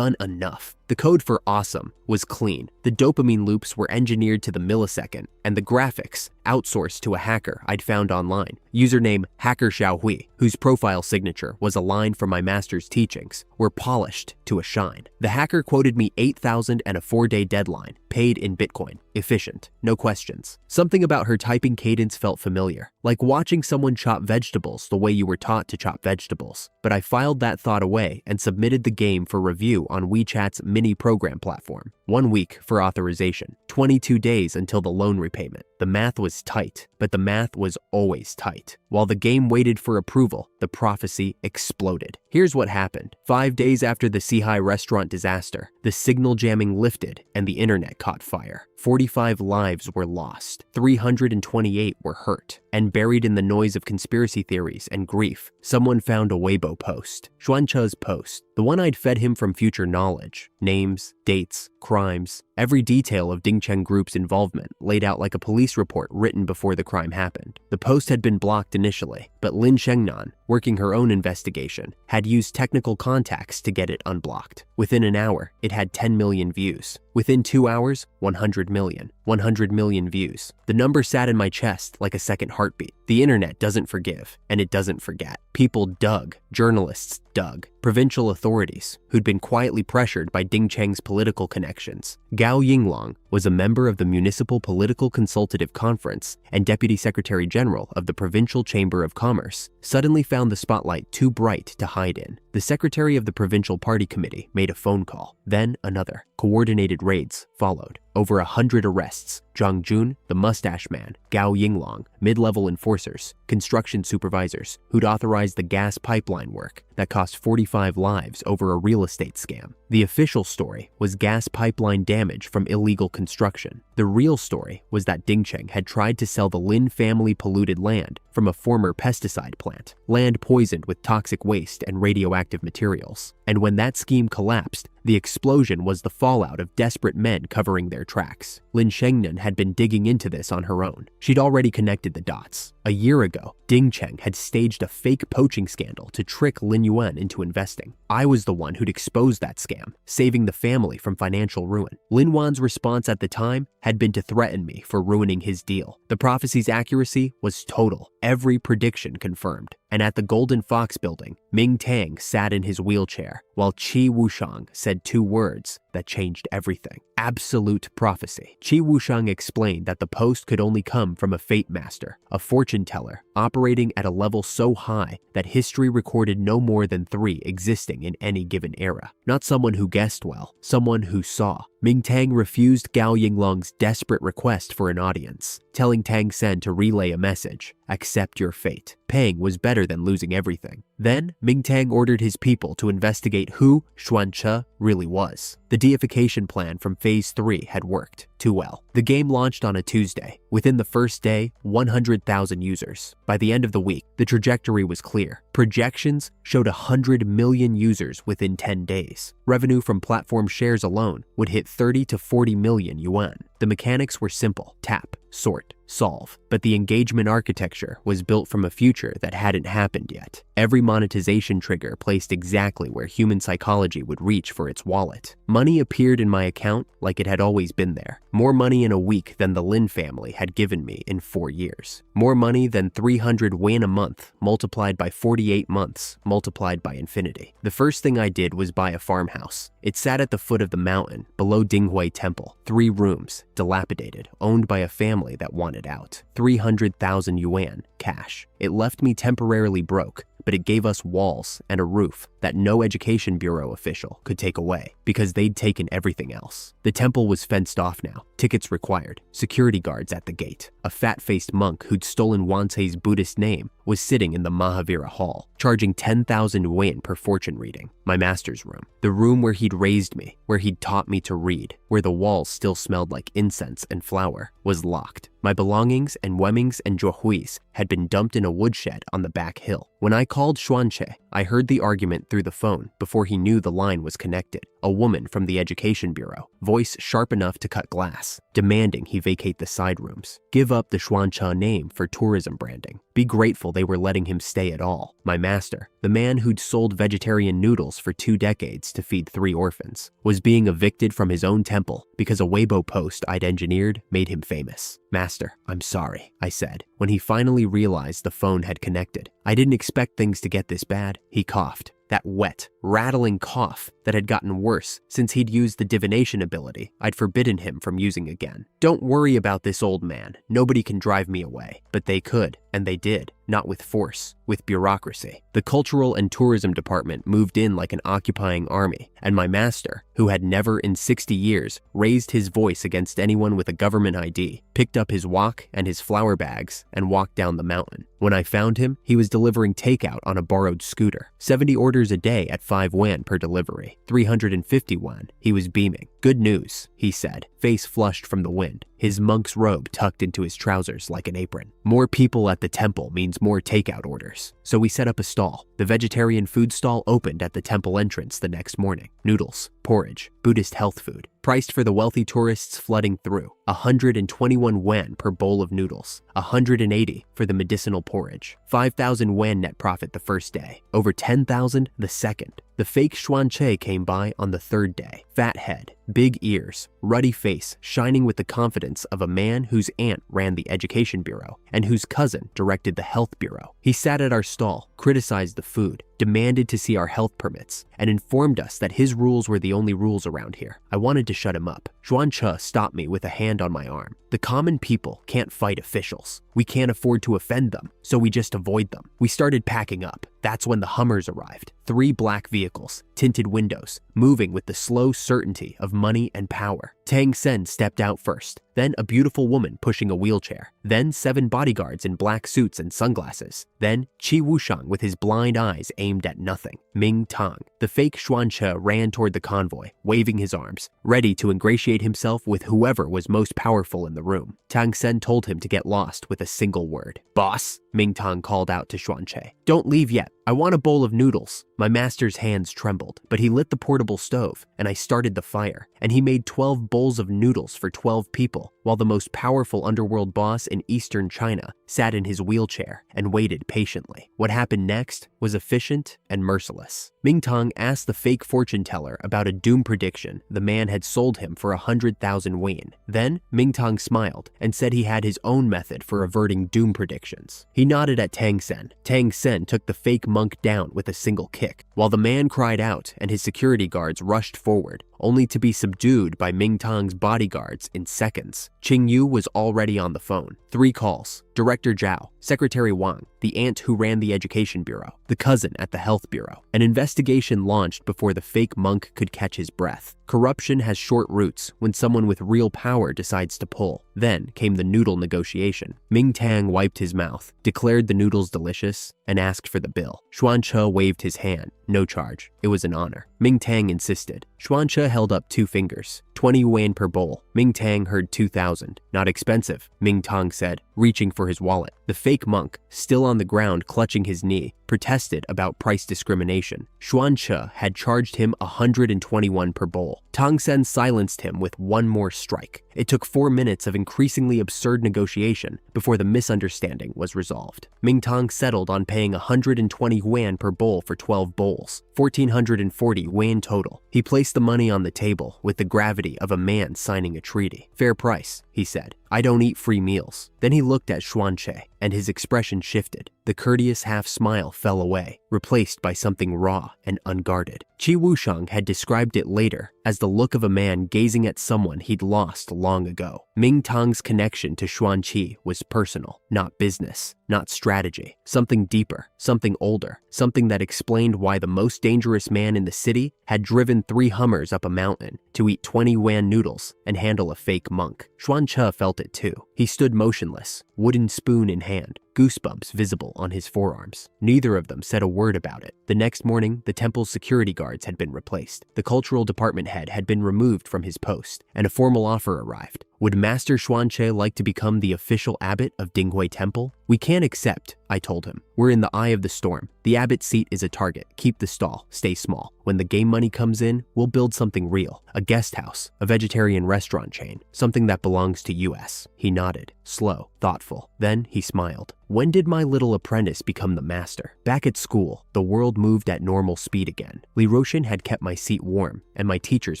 enough. The code for Awesome was clean. The dopamine loops were engineered to the millisecond, and the graphics outsourced to a hacker I'd found online. Username Hacker Xiaohui, whose profile signature was a line from my master's teachings, were polished to a shine. The hacker quoted me 8,000 and a 4-day deadline, paid in Bitcoin. Efficient, no questions. Something about her typing cadence felt familiar, like watching someone chop vegetables the way you were taught to chop vegetables. But I filed that thought away and submitted the game for review on WeChat's mini program platform. 1 week for authorization, 22 days until the loan repayment. The math was tight, but the math was always tight. While the game waited for approval, the prophecy exploded. Here's what happened. 5 days after the Sihai restaurant disaster, the signal jamming lifted and the internet caught fire. 45 lives were lost, 328 were hurt, and buried in the noise of conspiracy theories and grief, someone found a Weibo post, Xuanche's post, the one I'd fed him from future knowledge. Names, dates, crimes, every detail of Dingcheng Group's involvement laid out like a police report written before the crime happened. The post had been blocked initially, but Lin Shengnan, working her own investigation, had used technical contacts to get it unblocked. Within an hour, it had 10 million views. Within 2 hours, 100 million. 100 million views. The number sat in my chest like a second heartbeat. The internet doesn't forgive, and it doesn't forget. People dug. Journalists dug. Provincial authorities, who'd been quietly pressured by Ding Cheng's political connections. Gao Yinglong was a member of the Municipal Political Consultative Conference and Deputy Secretary General of the Provincial Chamber of Commerce, suddenly found the spotlight too bright to hide in. The Secretary of the Provincial Party Committee made a phone call, then another. Coordinated raids followed. Over 100 arrests. Zhang Jun, the mustache man, Gao Yinglong, mid-level enforcers, construction supervisors who'd authorized the gas pipeline work that cost 45 lives over a real estate scam. The official story was gas pipeline damage from illegal construction. The real story was that Dingcheng had tried to sell the Lin family polluted land from a former pesticide plant, land poisoned with toxic waste and radioactive materials. And when that scheme collapsed, the explosion was the fallout of desperate men covering their tracks. Lin Shengnan had been digging into this on her own. She'd already connected the dots. A year ago, Dingcheng had staged a fake poaching scandal to trick Lin Yuan into investing. I was the one who'd exposed that scam, saving the family from financial ruin. Lin Yuan's response at the time had been to threaten me for ruining his deal. The prophecy's accuracy was total, every prediction confirmed. And at the Golden Fox building, Ming Tang sat in his wheelchair, while Qi Wushang said 2 words that changed everything. Absolute prophecy. Qi Wushang explained that the post could only come from a fate master, a fortune teller, operating at a level so high that history recorded no more than 3 existing in any given era. Not someone who guessed well, someone who saw. Ming Tang refused Gao Yinglong's desperate request for an audience, telling Tang Sen to relay a message: accept your fate. Paying was better than losing everything. Then, Ming Tang ordered his people to investigate who Xuanche really was. The deification plan from Phase 3 had worked too well. The game launched on a Tuesday. Within the first day, 100,000 users. By the end of the week, the trajectory was clear. Projections showed 100 million users within 10 days. Revenue from platform shares alone would hit 30 to 40 million yuan. The mechanics were simple: tap, sort, solve. But the engagement architecture was built from a future that hadn't happened yet. Every monetization trigger placed exactly where human psychology would reach for its wallet. Money appeared in my account like it had always been there. More money in a week than the Lin family had given me in 4 years. More money than 300 yuan a month, multiplied by 48 months, multiplied by infinity. The first thing I did was buy a farmhouse. It sat at the foot of the mountain, below Dinghui Temple. 3 rooms, dilapidated, owned by a family that wanted out. 300,000 yuan, cash. It left me temporarily broke, but it gave us walls and a roof that no education bureau official could take away because they'd taken everything else. The temple was fenced off now, tickets required, security guards at the gate. A fat-faced monk who'd stolen Wansei's Buddhist name was sitting in the Mahavira Hall, charging 10,000 yuan per fortune reading. My master's room, the room where he'd raised me, where he'd taught me to read, where the walls still smelled like incense and flour, was locked. My belongings and Wemmings and Zhuhuis had been dumped in a woodshed on the back hill. When I called Xuanche, I heard the argument through the phone before he knew the line was connected. A woman from the Education Bureau, voice sharp enough to cut glass, demanding he vacate the side rooms, give up the Xuanche name for tourism branding, be grateful they were letting him stay at all. My master, the man who'd sold vegetarian noodles for 2 decades to feed 3 orphans, was being evicted from his own temple because a Weibo post I'd engineered made him famous. Master, I'm sorry, I said, when he finally realized the phone had connected. I didn't expect things to get this bad. He coughed. That wet, rattling cough that had gotten worse since he'd used the divination ability I'd forbidden him from using again. Don't worry about this old man. Nobody can drive me away. But they could, and they did. Not with force, with bureaucracy. The cultural and tourism department moved in like an occupying army, and my master, who had never in 60 years raised his voice against anyone with a government ID, picked up his wok and his flour bags and walked down the mountain. When I found him, he was delivering takeout on a borrowed scooter. 70 orders a day at 5 yuan per delivery. 350 yuan. He was beaming. Good news, he said, face flushed from the wind, his monk's robe tucked into his trousers like an apron. More people at the temple means more takeout orders. So we set up a stall. The vegetarian food stall opened at the temple entrance the next morning. Noodles, porridge, Buddhist health food, priced for the wealthy tourists flooding through. 121 yuan per bowl of noodles, 180 for the medicinal porridge. 5,000 yuan net profit the first day, over 10,000 the second. The fake Xuanche came by on the 3rd day. Fat head, big ears, ruddy face, shining with the confidence of a man whose aunt ran the Education Bureau and whose cousin directed the Health Bureau. He sat at our stall, criticized the food, demanded to see our health permits, and informed us that his rules were the only rules around here. I wanted to shut him up. Xuanche stopped me with a hand on my arm. The common people can't fight officials. We can't afford to offend them, so we just avoid them. We started packing up. That's when the Hummers arrived. 3 black vehicles, tinted windows, moving with the slow certainty of money and power. Tang Sen stepped out first, then a beautiful woman pushing a wheelchair, then 7 bodyguards in black suits and sunglasses, then Qi Wushang with his blind eyes aimed at nothing. Ming Tang, the fake Xuanche, ran toward the convoy, waving his arms, ready to ingratiate himself with whoever was most powerful in the room. Tang Sen told him to get lost with a single word. Boss, Ming Tang called out to Xuanche. Don't leave yet. I want a bowl of noodles. My master's hands trembled, but he lit the portable stove, and I started the fire, and he made 12 bowls of noodles for 12 people, while the most powerful underworld boss in eastern China sat in his wheelchair and waited patiently. What happened next was efficient and merciless. Ming Tang asked the fake fortune teller about a doom prediction the man had sold him for 100,000 yuan. Then, Ming Tang smiled and said he had his own method for averting doom predictions. He nodded at Tang Sen. Tang Sen took the fake monk down with a single kick. While the man cried out and his security guards rushed forward, only to be subdued by Ming Tang's bodyguards in seconds. Qing Yu was already on the phone. 3 calls. Director Zhao, Secretary Wang, the aunt who ran the Education Bureau, the cousin at the Health Bureau. An investigation launched before the fake monk could catch his breath. Corruption has short roots when someone with real power decides to pull. Then came the noodle negotiation. Ming Tang wiped his mouth, declared the noodles delicious, and asked for the bill. Xuanche waved his hand. No charge. It was an honor. Ming Tang insisted. Xuanche held up 2 fingers. 20 yuan per bowl. Ming Tang heard 2,000. Not expensive, Ming Tang said, reaching for his wallet. The fake monk, still on the ground clutching his knee, protested about price discrimination. Xuanche had charged him 121 per bowl. Tang Sen silenced him with one more strike. It took 4 minutes of increasingly absurd negotiation before the misunderstanding was resolved. Ming Tang settled on paying 120 yuan per bowl for 12 bowls, 1,440 yuan total. He placed the money on the table with the gravity of a man signing a treaty. Fair price, he said. I don't eat free meals. Then he looked at Xuanche, and his expression shifted. The courteous half-smile fell away, replaced by something raw and unguarded. Qi Wushang had described it later as the look of a man gazing at someone he'd lost long ago. Ming Tang's connection to Xuanqi was personal, not business, not strategy. Something deeper, something older, something that explained why the most dangerous man in the city had driven 3 Hummers up a mountain to eat 20 yuan noodles and handle a fake monk. Xuanche felt it too. He stood motionless, wooden spoon in hand, goosebumps visible on his forearms. Neither of them said a word about it. The next morning, the temple's security guards had been replaced. The cultural department head had been removed from his post, and a formal offer arrived. Would Master Xuanche like to become the official abbot of Dinghui Temple? We can't accept, I told him. We're in the eye of the storm. The abbot's seat is a target. Keep the stall. Stay small. When the game money comes in, we'll build something real. A guest house, a vegetarian restaurant chain, something that belongs to US. He nodded, slow, thoughtful. Then he smiled. When did my little apprentice become the master? Back at school, the world moved at normal speed again. Li Roshan had kept my seat warm, and my teachers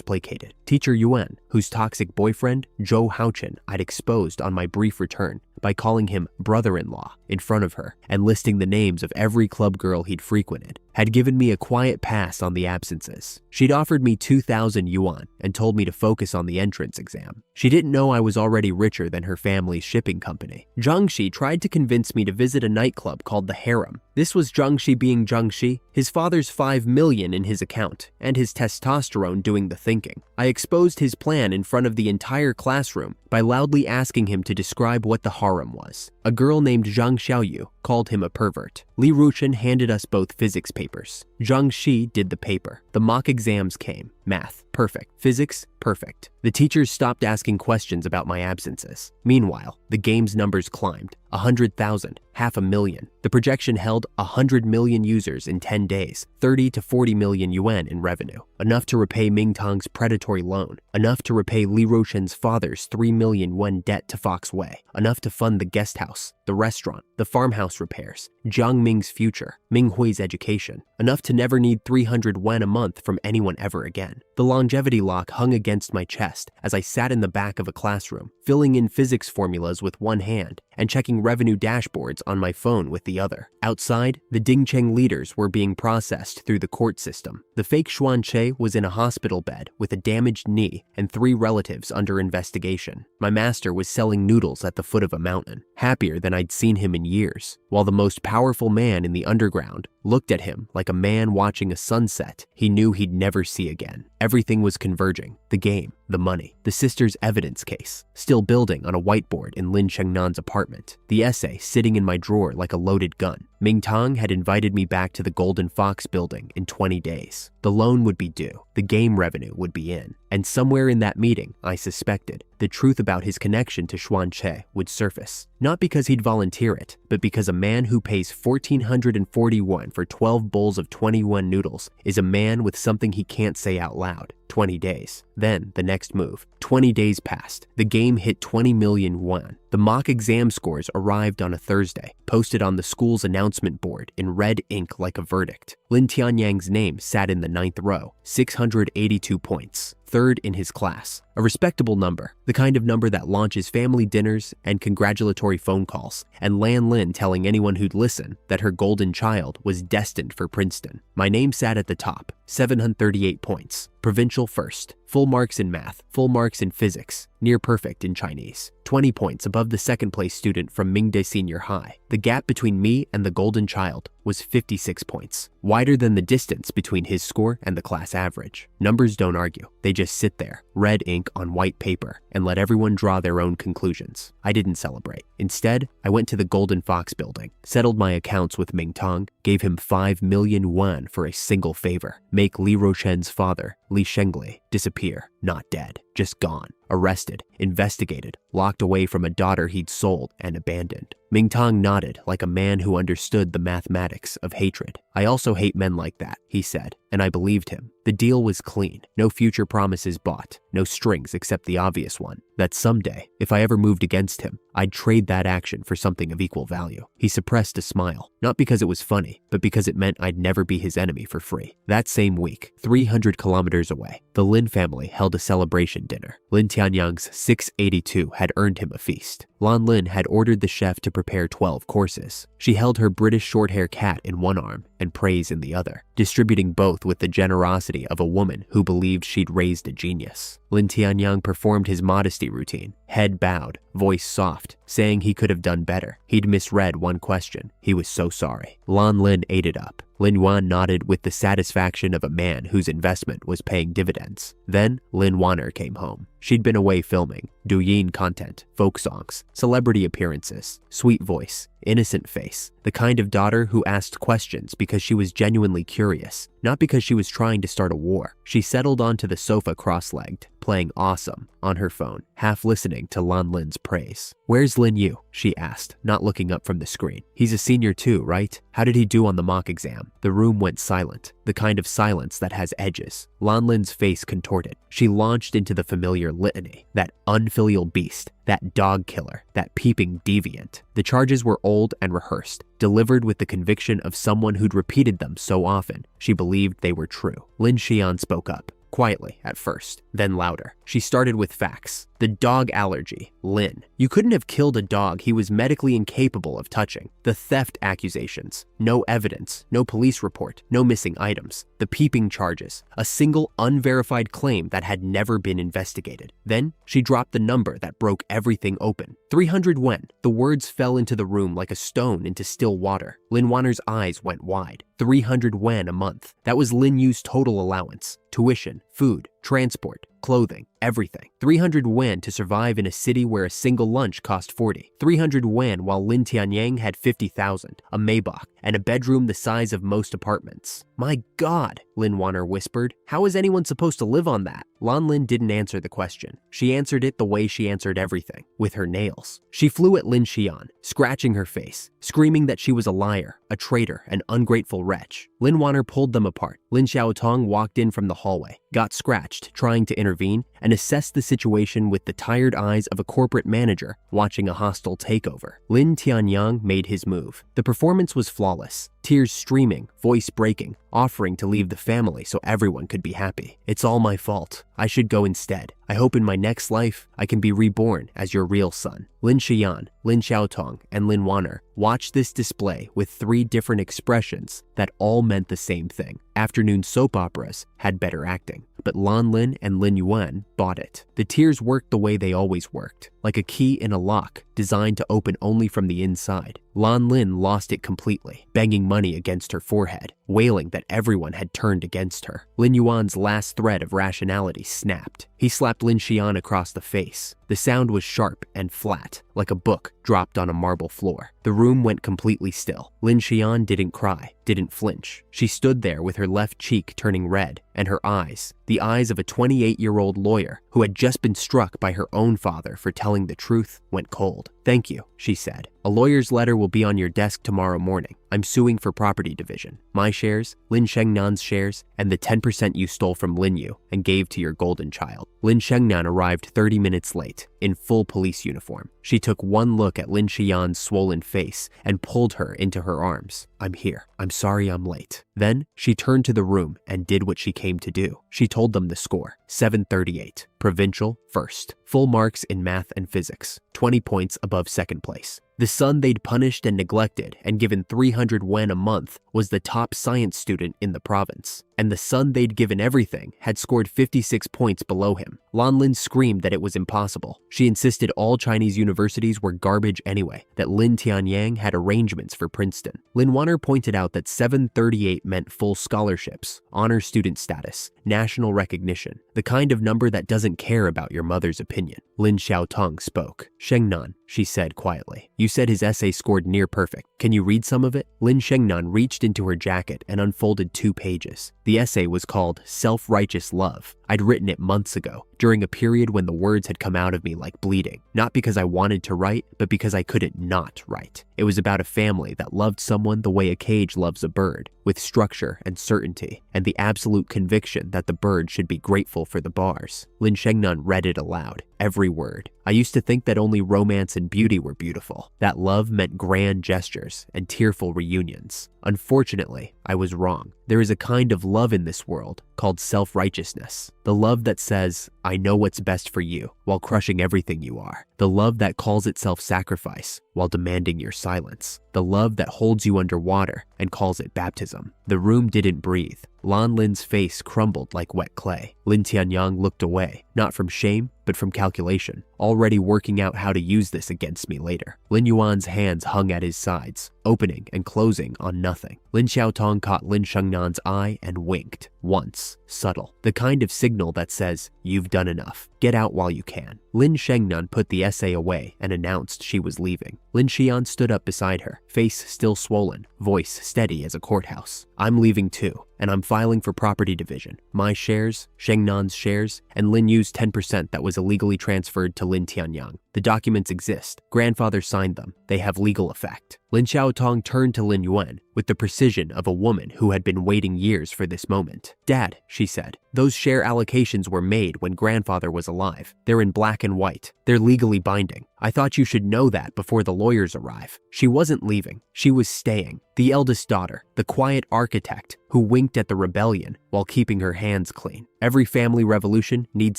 placated. Teacher Yuan, whose toxic boyfriend, Zhou Haochen, I'd exposed on my brief return by calling him brother-in-law in front of her and listing the names of every club girl he'd frequented, had given me a quiet pass on the absences. She'd offered me 2,000 yuan and told me to focus on the entrance exam. She didn't know I was already richer than her family's shipping company. Zhang Shi tried to convince me to visit a nightclub called the Harem. This was Zhang Shi being Zhang Shi, his father's 5 million in his account, and his testosterone doing the thinking. I exposed his plan in front of the entire classroom by loudly asking him to describe what the harem was. A girl named Zhang Xiaoyu called him a pervert. Li Rushan handed us both physics papers. Zhang Shi did the paper. The mock exams came. Math, perfect. Physics, perfect. The teachers stopped asking questions about my absences. Meanwhile, the game's numbers climbed. 100,000, 500,000. The projection held 100 million users in 10 days, 30 to 40 million yuan in revenue. Enough to repay Ming Tang's predatory loan. Enough to repay Li Roshan's father's 3 million yuan debt to Fox Wei. Enough to fund the guest house, the restaurant, the farmhouse repairs, Jiang Ming's future, Ming Hui's education. Enough to never need 300 yuan a month from anyone ever again. The longevity lock hung against my chest as I sat in the back of a classroom, filling in physics formulas with one hand and checking revenue dashboards on my phone with the other. Outside, the Dingcheng leaders were being processed through the court system. The fake Xuanche was in a hospital bed with a damaged knee and 3 relatives under investigation. My master was selling noodles at the foot of a mountain, happier than I'd seen him in years, while the most powerful man in the underground looked at him like a man watching a sunset he knew he'd never see again. Everything was converging. The game, the money, the sister's evidence case, still building on a whiteboard in Lin Chengnan's apartment, the essay sitting in my drawer like a loaded gun. Ming Tang had invited me back to the Golden Fox building in 20 days. The loan would be due, the game revenue would be in, and somewhere in that meeting, I suspected, the truth about his connection to Xuanche would surface. Not because he'd volunteer it, but because a man who pays 1,441 for 12 bowls of 21 noodles is a man with something he can't say out loud. 20 days. Then, the next move. 20 days passed. The game hit 20 million yuan. The mock exam scores arrived on a Thursday, posted on the school's announcement board in red ink like a verdict. Lin Tianyang's name sat in the 9th row, 682 points. 3rd in his class. A respectable number, the kind of number that launches family dinners and congratulatory phone calls, and Lan Lin telling anyone who'd listen that her golden child was destined for Princeton. My name sat at the top, 738 points. Provincial Provincial first, full marks in math, full marks in physics, near perfect in Chinese. 20 points above the second place student from Mingde Senior High. The gap between me and the golden child was 56 points, wider than the distance between his score and the class average. Numbers don't argue. They just sit there, red ink on white paper, and let everyone draw their own conclusions. I didn't celebrate. Instead, I went to the Golden Fox building, settled my accounts with Ming Tong, gave him 5 million yuan for a single favor: make Li Roshen's father, Li Shengli, disappear, not dead, just gone, arrested, investigated, locked away from a daughter he'd sold and abandoned. Ming Tong nodded like a man who understood the mathematics of hatred. I also hate men like that, he said, and I believed him. The deal was clean. No future promises bought, no strings except the obvious one, that someday, if I ever moved against him, I'd trade that action for something of equal value. He suppressed a smile, not because it was funny, but because it meant I'd never be his enemy for free. That same week, 300 kilometers away, the Lin family held a celebration dinner. Lin Tianyang's 682 had earned him a feast. Lan Lin had ordered the chef to prepare 12 courses. She held her British short-hair cat in one arm and praise in the other, distributing both with the generosity of a woman who believed she'd raised a genius. Lin Tianyang performed his modesty routine, head bowed, voice soft, saying he could have done better. He'd misread one question. He was so sorry. Lan Lin ate it up. Lin Yuan nodded with the satisfaction of a man whose investment was paying dividends. Then Lin Wanner came home. She'd been away filming, douyin content, folk songs, celebrity appearances, sweet voice, innocent face, the kind of daughter who asked questions because she was genuinely curious, not because she was trying to start a war. She settled onto the sofa cross-legged, playing Awesome on her phone, half listening to Lan Lin's praise. "Where's Lin Yu?" she asked, not looking up from the screen. "He's a senior too, right? How did he do on the mock exam?" The room went silent, the kind of silence that has edges. Lan Lin's face contorted. She launched into the familiar litany. That unfilial beast, that dog killer, that peeping deviant. The charges were old and rehearsed, delivered with the conviction of someone who'd repeated them so often, she believed they were true. Lin Xian spoke up. Quietly at first, then louder. She started with facts. The dog allergy. Lin. You couldn't have killed a dog he was medically incapable of touching. The theft accusations. No evidence, no police report, no missing items. The peeping charges. A single unverified claim that had never been investigated. Then she dropped the number that broke everything open. 300 yuan. The words fell into the room like a stone into still water. Lin Wanner's eyes went wide. 300 yuan a month. That was Lin Yu's total allowance. Tuition, food, transport, clothing, everything. 300 yuan to survive in a city where a single lunch cost 40. 300 yuan while Lin Tianyang had 50,000, a Maybach, and a bedroom the size of most apartments. My God, Lin Wanner whispered. How is anyone supposed to live on that? Lan Lin didn't answer the question. She answered it the way she answered everything, with her nails. She flew at Lin Xian, scratching her face, screaming that she was a liar, a traitor, an ungrateful wretch. Lin Wanner pulled them apart. Lin Xiaotong walked in from the hallway, got scratched, trying to intervene, and assessed the situation with the tired eyes of a corporate manager watching a hostile takeover. Lin Tianyang made his move. The performance was flawless. Tears streaming, voice breaking, offering to leave the family so everyone could be happy. It's all my fault. I should go instead. I hope in my next life, I can be reborn as your real son. Lin Xian, Lin Xiaotong, and Lin Wanner watched this display with 3 different expressions that all meant the same thing. Afternoon soap operas had better acting, but Lan Lin and Lin Yuan bought it. The tears worked the way they always worked, like a key in a lock designed to open only from the inside. Lan Lin lost it completely, banging money against her forehead, wailing that everyone had turned against her. Lin Yuan's last thread of rationality snapped. He slapped Lin Xian across the face. The sound was sharp and flat, like a book dropped on a marble floor. The room went completely still. Lin Xian didn't cry, didn't flinch. She stood there with her left cheek turning red, and her eyes, the eyes of a 28-year-old lawyer who had just been struck by her own father for telling the truth, went cold. "Thank you," she said. "A lawyer's letter will be on your desk tomorrow morning. I'm suing for property division. My shares, Lin Shengnan's shares, and the 10% you stole from Lin Yu and gave to your golden child." Lin Shengnan arrived 30 minutes late, in full police uniform. She took one look at Lin Xian's swollen face and pulled her into her arms. "I'm here. I'm sorry I'm late." Then she turned to the room and did what she came to do. She told them the score, 738. Provincial first. Full marks in math and physics, 20 points above second place. The son they'd punished and neglected and given 300 wen a month was the top science student in the province. And the son they'd given everything had scored 56 points below him. Lan Lin screamed that it was impossible. She insisted all Chinese universities were garbage anyway, that Lin Tianyang had arrangements for Princeton. Lin Wanner pointed out that 738 meant full scholarships, honor student status, national recognition, the kind of number that doesn't care about your mother's opinion. Lin Xiaotong spoke. Shengnan, she said quietly. You said his essay scored near perfect. Can you read some of it? Lin Shengnan reached into her jacket and unfolded 2 pages. The essay was called Self-Righteous Love. I'd written it months ago, during a period when the words had come out of me like bleeding. Not because I wanted to write, but because I couldn't not write. It was about a family that loved someone the way a cage loves a bird, with structure and certainty, and the absolute conviction that the bird should be grateful for the bars. Lin Shengnan read it aloud, every word. I used to think that only romance and beauty were beautiful, that love meant grand gestures and tearful reunions. Unfortunately, I was wrong. There is a kind of love in this world called self-righteousness. The love that says, I know what's best for you, while crushing everything you are. The love that calls itself sacrifice, while demanding your silence. The love that holds you underwater and calls it baptism. The room didn't breathe. Lan Lin's face crumbled like wet clay. Lin Tianyang looked away, not from shame, but from calculation, already working out how to use this against me later. Lin Yuan's hands hung at his sides, opening and closing on nothing. Lin Xiaotong caught Lin Shengnan's eye and winked, once, subtle, the kind of signal that says, you've done enough, get out while you can. Lin Shengnan put the essay away and announced she was leaving. Lin Xian stood up beside her, face still swollen, voice steady as a courthouse. I'm leaving too, and I'm filing for property division. My shares, Shengnan's shares, and Lin Yu's 10% that was illegally transferred to Lin Tianyang. The documents exist. Grandfather signed them. They have legal effect. Lin Xiaotong turned to Lin Yuan with the precision of a woman who had been waiting years for this moment. Dad, she said, those share allocations were made when grandfather was alive. They're in black and white. They're legally binding. I thought you should know that before the lawyers arrive. She wasn't leaving. She was staying. The eldest daughter, the quiet architect who winked at the rebellion while keeping her hands clean. Every family revolution needs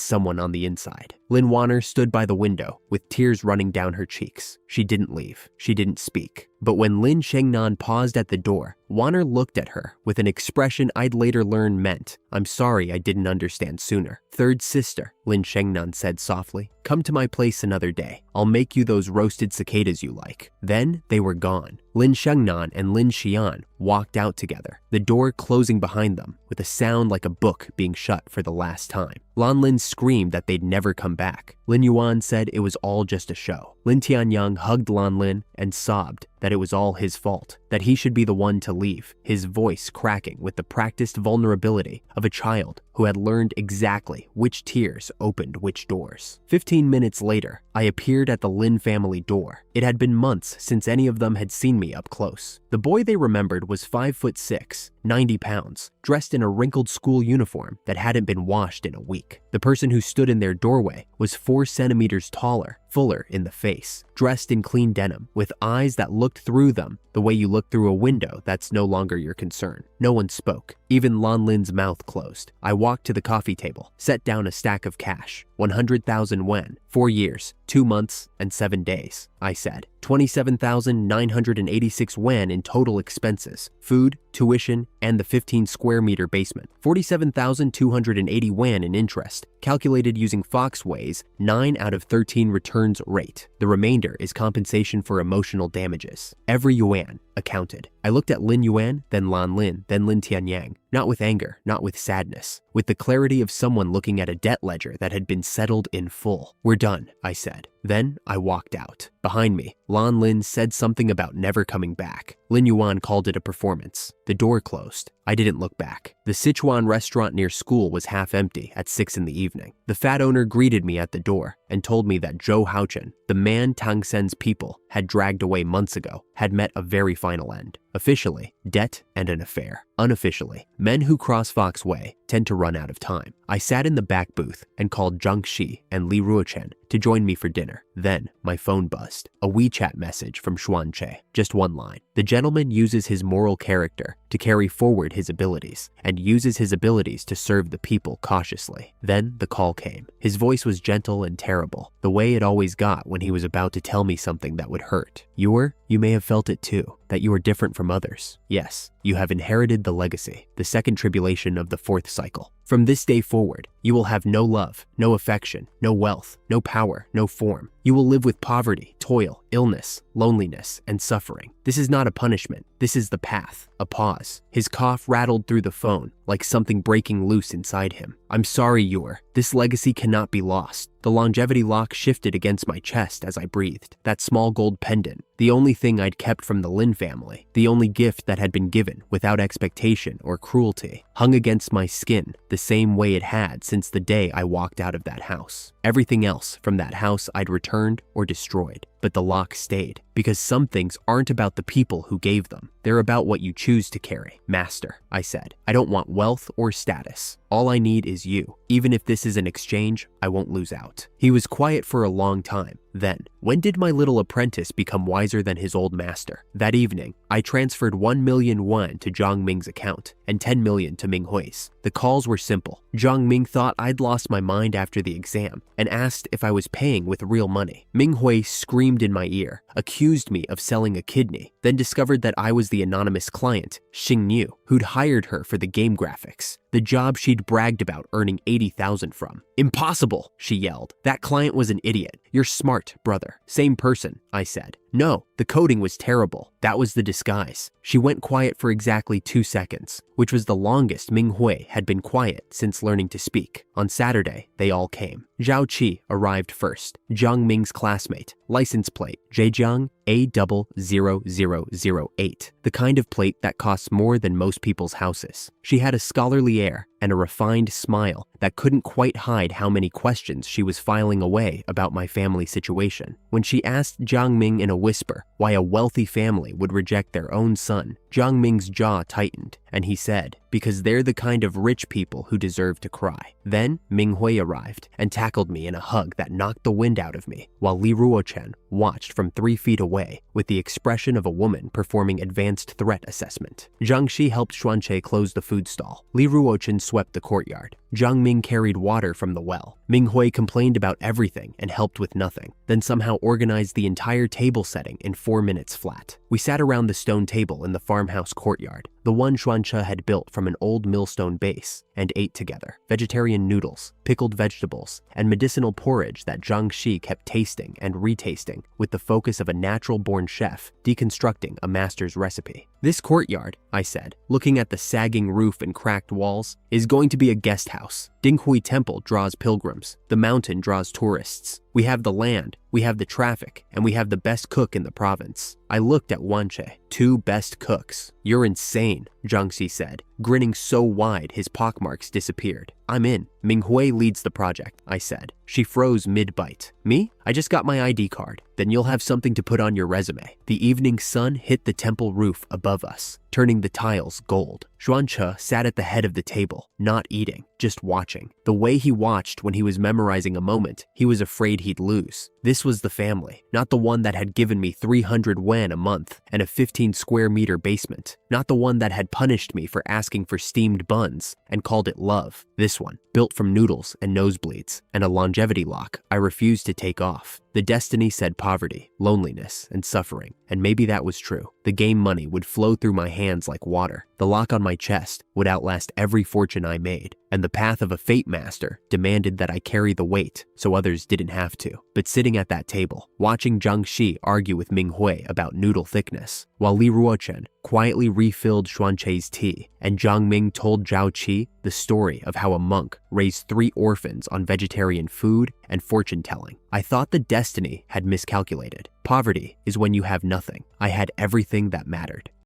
someone on the inside. Lin Wanner stood by the window with tears running down her cheeks. She didn't leave. She didn't speak. But when Lin Shengnan paused at the door, Wanner looked at her with an expression I'd later learn meant, I'm sorry I didn't understand sooner. Third sister, Lin Shengnan said softly, come to my place another day. I'll make you those roasted cicadas you like. Then they were gone. Lin Shengnan and Lin Xian walked out together, the door closing behind them with a sound like a book being shut for the last time. Lan Lin screamed that they'd never come back. Lin Yuan said it was all just a show. Lin Tianyang hugged Lan Lin and sobbed that it was all his fault, that he should be the one to leave, his voice cracking with the practiced vulnerability of a child who had learned exactly which tears opened which doors. 15 minutes later, I appeared at the Lin family door. It had been months since any of them had seen me up close. The boy they remembered was 5'6", 90 pounds, dressed in a wrinkled school uniform that hadn't been washed in a week. The person who stood in their doorway was 4 centimeters taller, fuller in the face, dressed in clean denim, with eyes that looked through them the way you look through a window that's no longer your concern. No one spoke. Even Lan Lin's mouth closed. I walked to the coffee table, set down a stack of cash. 100,000 wen, 4 years, 2 months, and 7 days, I said. 27,986 wen in total expenses, food, tuition, and the 15 square meter basement. 47,280 wen in interest, calculated using Foxway's 9 out of 13 returns rate. The remainder is compensation for emotional damages. Every yuan accounted. I looked at Lin Yuan, then Lan Lin, then Lin Tianyang, not with anger, not with sadness, with the clarity of someone looking at a debt ledger that had been settled in full. We're done, I said. Then I walked out. Behind me, Lan Lin said something about never coming back. Lin Yuan called it a performance. The door closed. I didn't look back. The Sichuan restaurant near school was half empty at 6 in the evening. The fat owner greeted me at the door and told me that Zhou Haochen, the man Tang Sen's people had dragged away months ago, had met a very final end. Officially, debt and an affair. Unofficially, men who cross Fox Way tend to run out of time. I sat in the back booth and called Zhang Shi and Li Ruochen to join me for dinner. Then my phone buzzed. A WeChat message from Xuan Che. Just one line. The gentleman uses his moral character to carry forward his abilities and uses his abilities to serve the people cautiously. Then the call came. His voice was gentle and terrible, the way it always got when he was about to tell me something that would hurt. You may have felt it too, that you are different from others. Yes, you have inherited the legacy, the second tribulation of the fourth cycle. From this day forward, you will have no love, no affection, no wealth, no power, no form. You will live with poverty, toil, illness, loneliness, and suffering. This is not a punishment. This is the path. A pause. His cough rattled through the phone like something breaking loose inside him. I'm sorry, Yor. This legacy cannot be lost. The longevity lock shifted against my chest as I breathed. That small gold pendant, the only thing I'd kept from the Lin family, the only gift that had been given without expectation or cruelty, hung against my skin the same way it had since the day I walked out of that house. Everything else from that house I'd returned or destroyed. But the lock stayed, because some things aren't about the people who gave them. They're about what you choose to carry. Master, I said, I don't want wealth or status. All I need is you. Even if this is an exchange, I won't lose out. He was quiet for a long time. Then, when did my little apprentice become wiser than his old master? That evening, I transferred 1 million yuan to Zhang Ming's account and 10 million to Ming Hui's. The calls were simple. Zhang Ming thought I'd lost my mind after the exam and asked if I was paying with real money. Ming Hui screamed in my ear, accused me of selling a kidney, then discovered that I was the anonymous client, Xing Niu, who'd hired her for the game graphics, the job she'd bragged about earning 80,000 from. Impossible, she yelled. That client was an idiot. You're smart, brother. Same person, I said. No, the coding was terrible. That was the disguise. She went quiet for exactly 2 seconds, which was the longest Ming Hui had been quiet since learning to speak. On Saturday, they all came. Zhao Qi arrived first, Zhang Ming's classmate, license plate Zhejiang A0008, the kind of plate that costs more than most people's houses. She had a scholarly air and a refined smile that couldn't quite hide how many questions she was filing away about my family situation. When she asked Zhang Ming in a whisper why a wealthy family would reject their own son, Zhang Ming's jaw tightened, and he said, because they're the kind of rich people who deserve to cry. Then Ming Hui arrived and tackled me in a hug that knocked the wind out of me, while Li Ruochen watched from 3 feet away with the expression of a woman performing advanced threat assessment. Zhang Shi helped Xuan Che close the food stall. Li Ruochen swept the courtyard. Zhang Ming carried water from the well. Ming Hui complained about everything and helped with nothing, then somehow organized the entire table setting in 4 minutes flat. We sat around the stone table in the farmhouse courtyard, the one Xuan Che had built from an old millstone base, and ate together. Vegetarian noodles, pickled vegetables, and medicinal porridge that Zhang Shi kept tasting and retasting with the focus of a natural-born chef deconstructing a master's recipe. This courtyard, I said, looking at the sagging roof and cracked walls, is going to be a guest house. Dinghui Temple draws pilgrims. The mountain draws tourists. We have the land, we have the traffic, and we have the best cook in the province. I looked at Wanche. 2 best cooks. You're insane, Zhang Xi said, grinning so wide his pockmarks disappeared. I'm in. Ming Hui leads the project, I said. She froze mid-bite. Me? I just got my ID card. Then you'll have something to put on your resume. The evening sun hit the temple roof above us, turning the tiles gold. Xuan Che sat at the head of the table, not eating, just watching. The way he watched when he was memorizing a moment, he was afraid he'd lose. This was the family, not the one that had given me 300 yuan a month and a 15 square meter basement, not the one that had punished me for asking for steamed buns and called it love. This one, built from noodles and nosebleeds and a longevity lock I refused to take off. The destiny said poverty, loneliness, and suffering, and maybe that was true. The game money would flow through my hands like water. The lock on my chest would outlast every fortune I made, and the path of a fate master demanded that I carry the weight so others didn't have to. But sitting at that table, watching Zhang Shi argue with Ming Hui about noodle thickness, while Li Ruochen quietly refilled Xuan Che's tea, and Zhang Ming told Zhao Qi the story of how a monk raised 3 orphans on vegetarian food and fortune-telling, I thought the destiny had miscalculated. Poverty is when you have nothing. I had everything that mattered.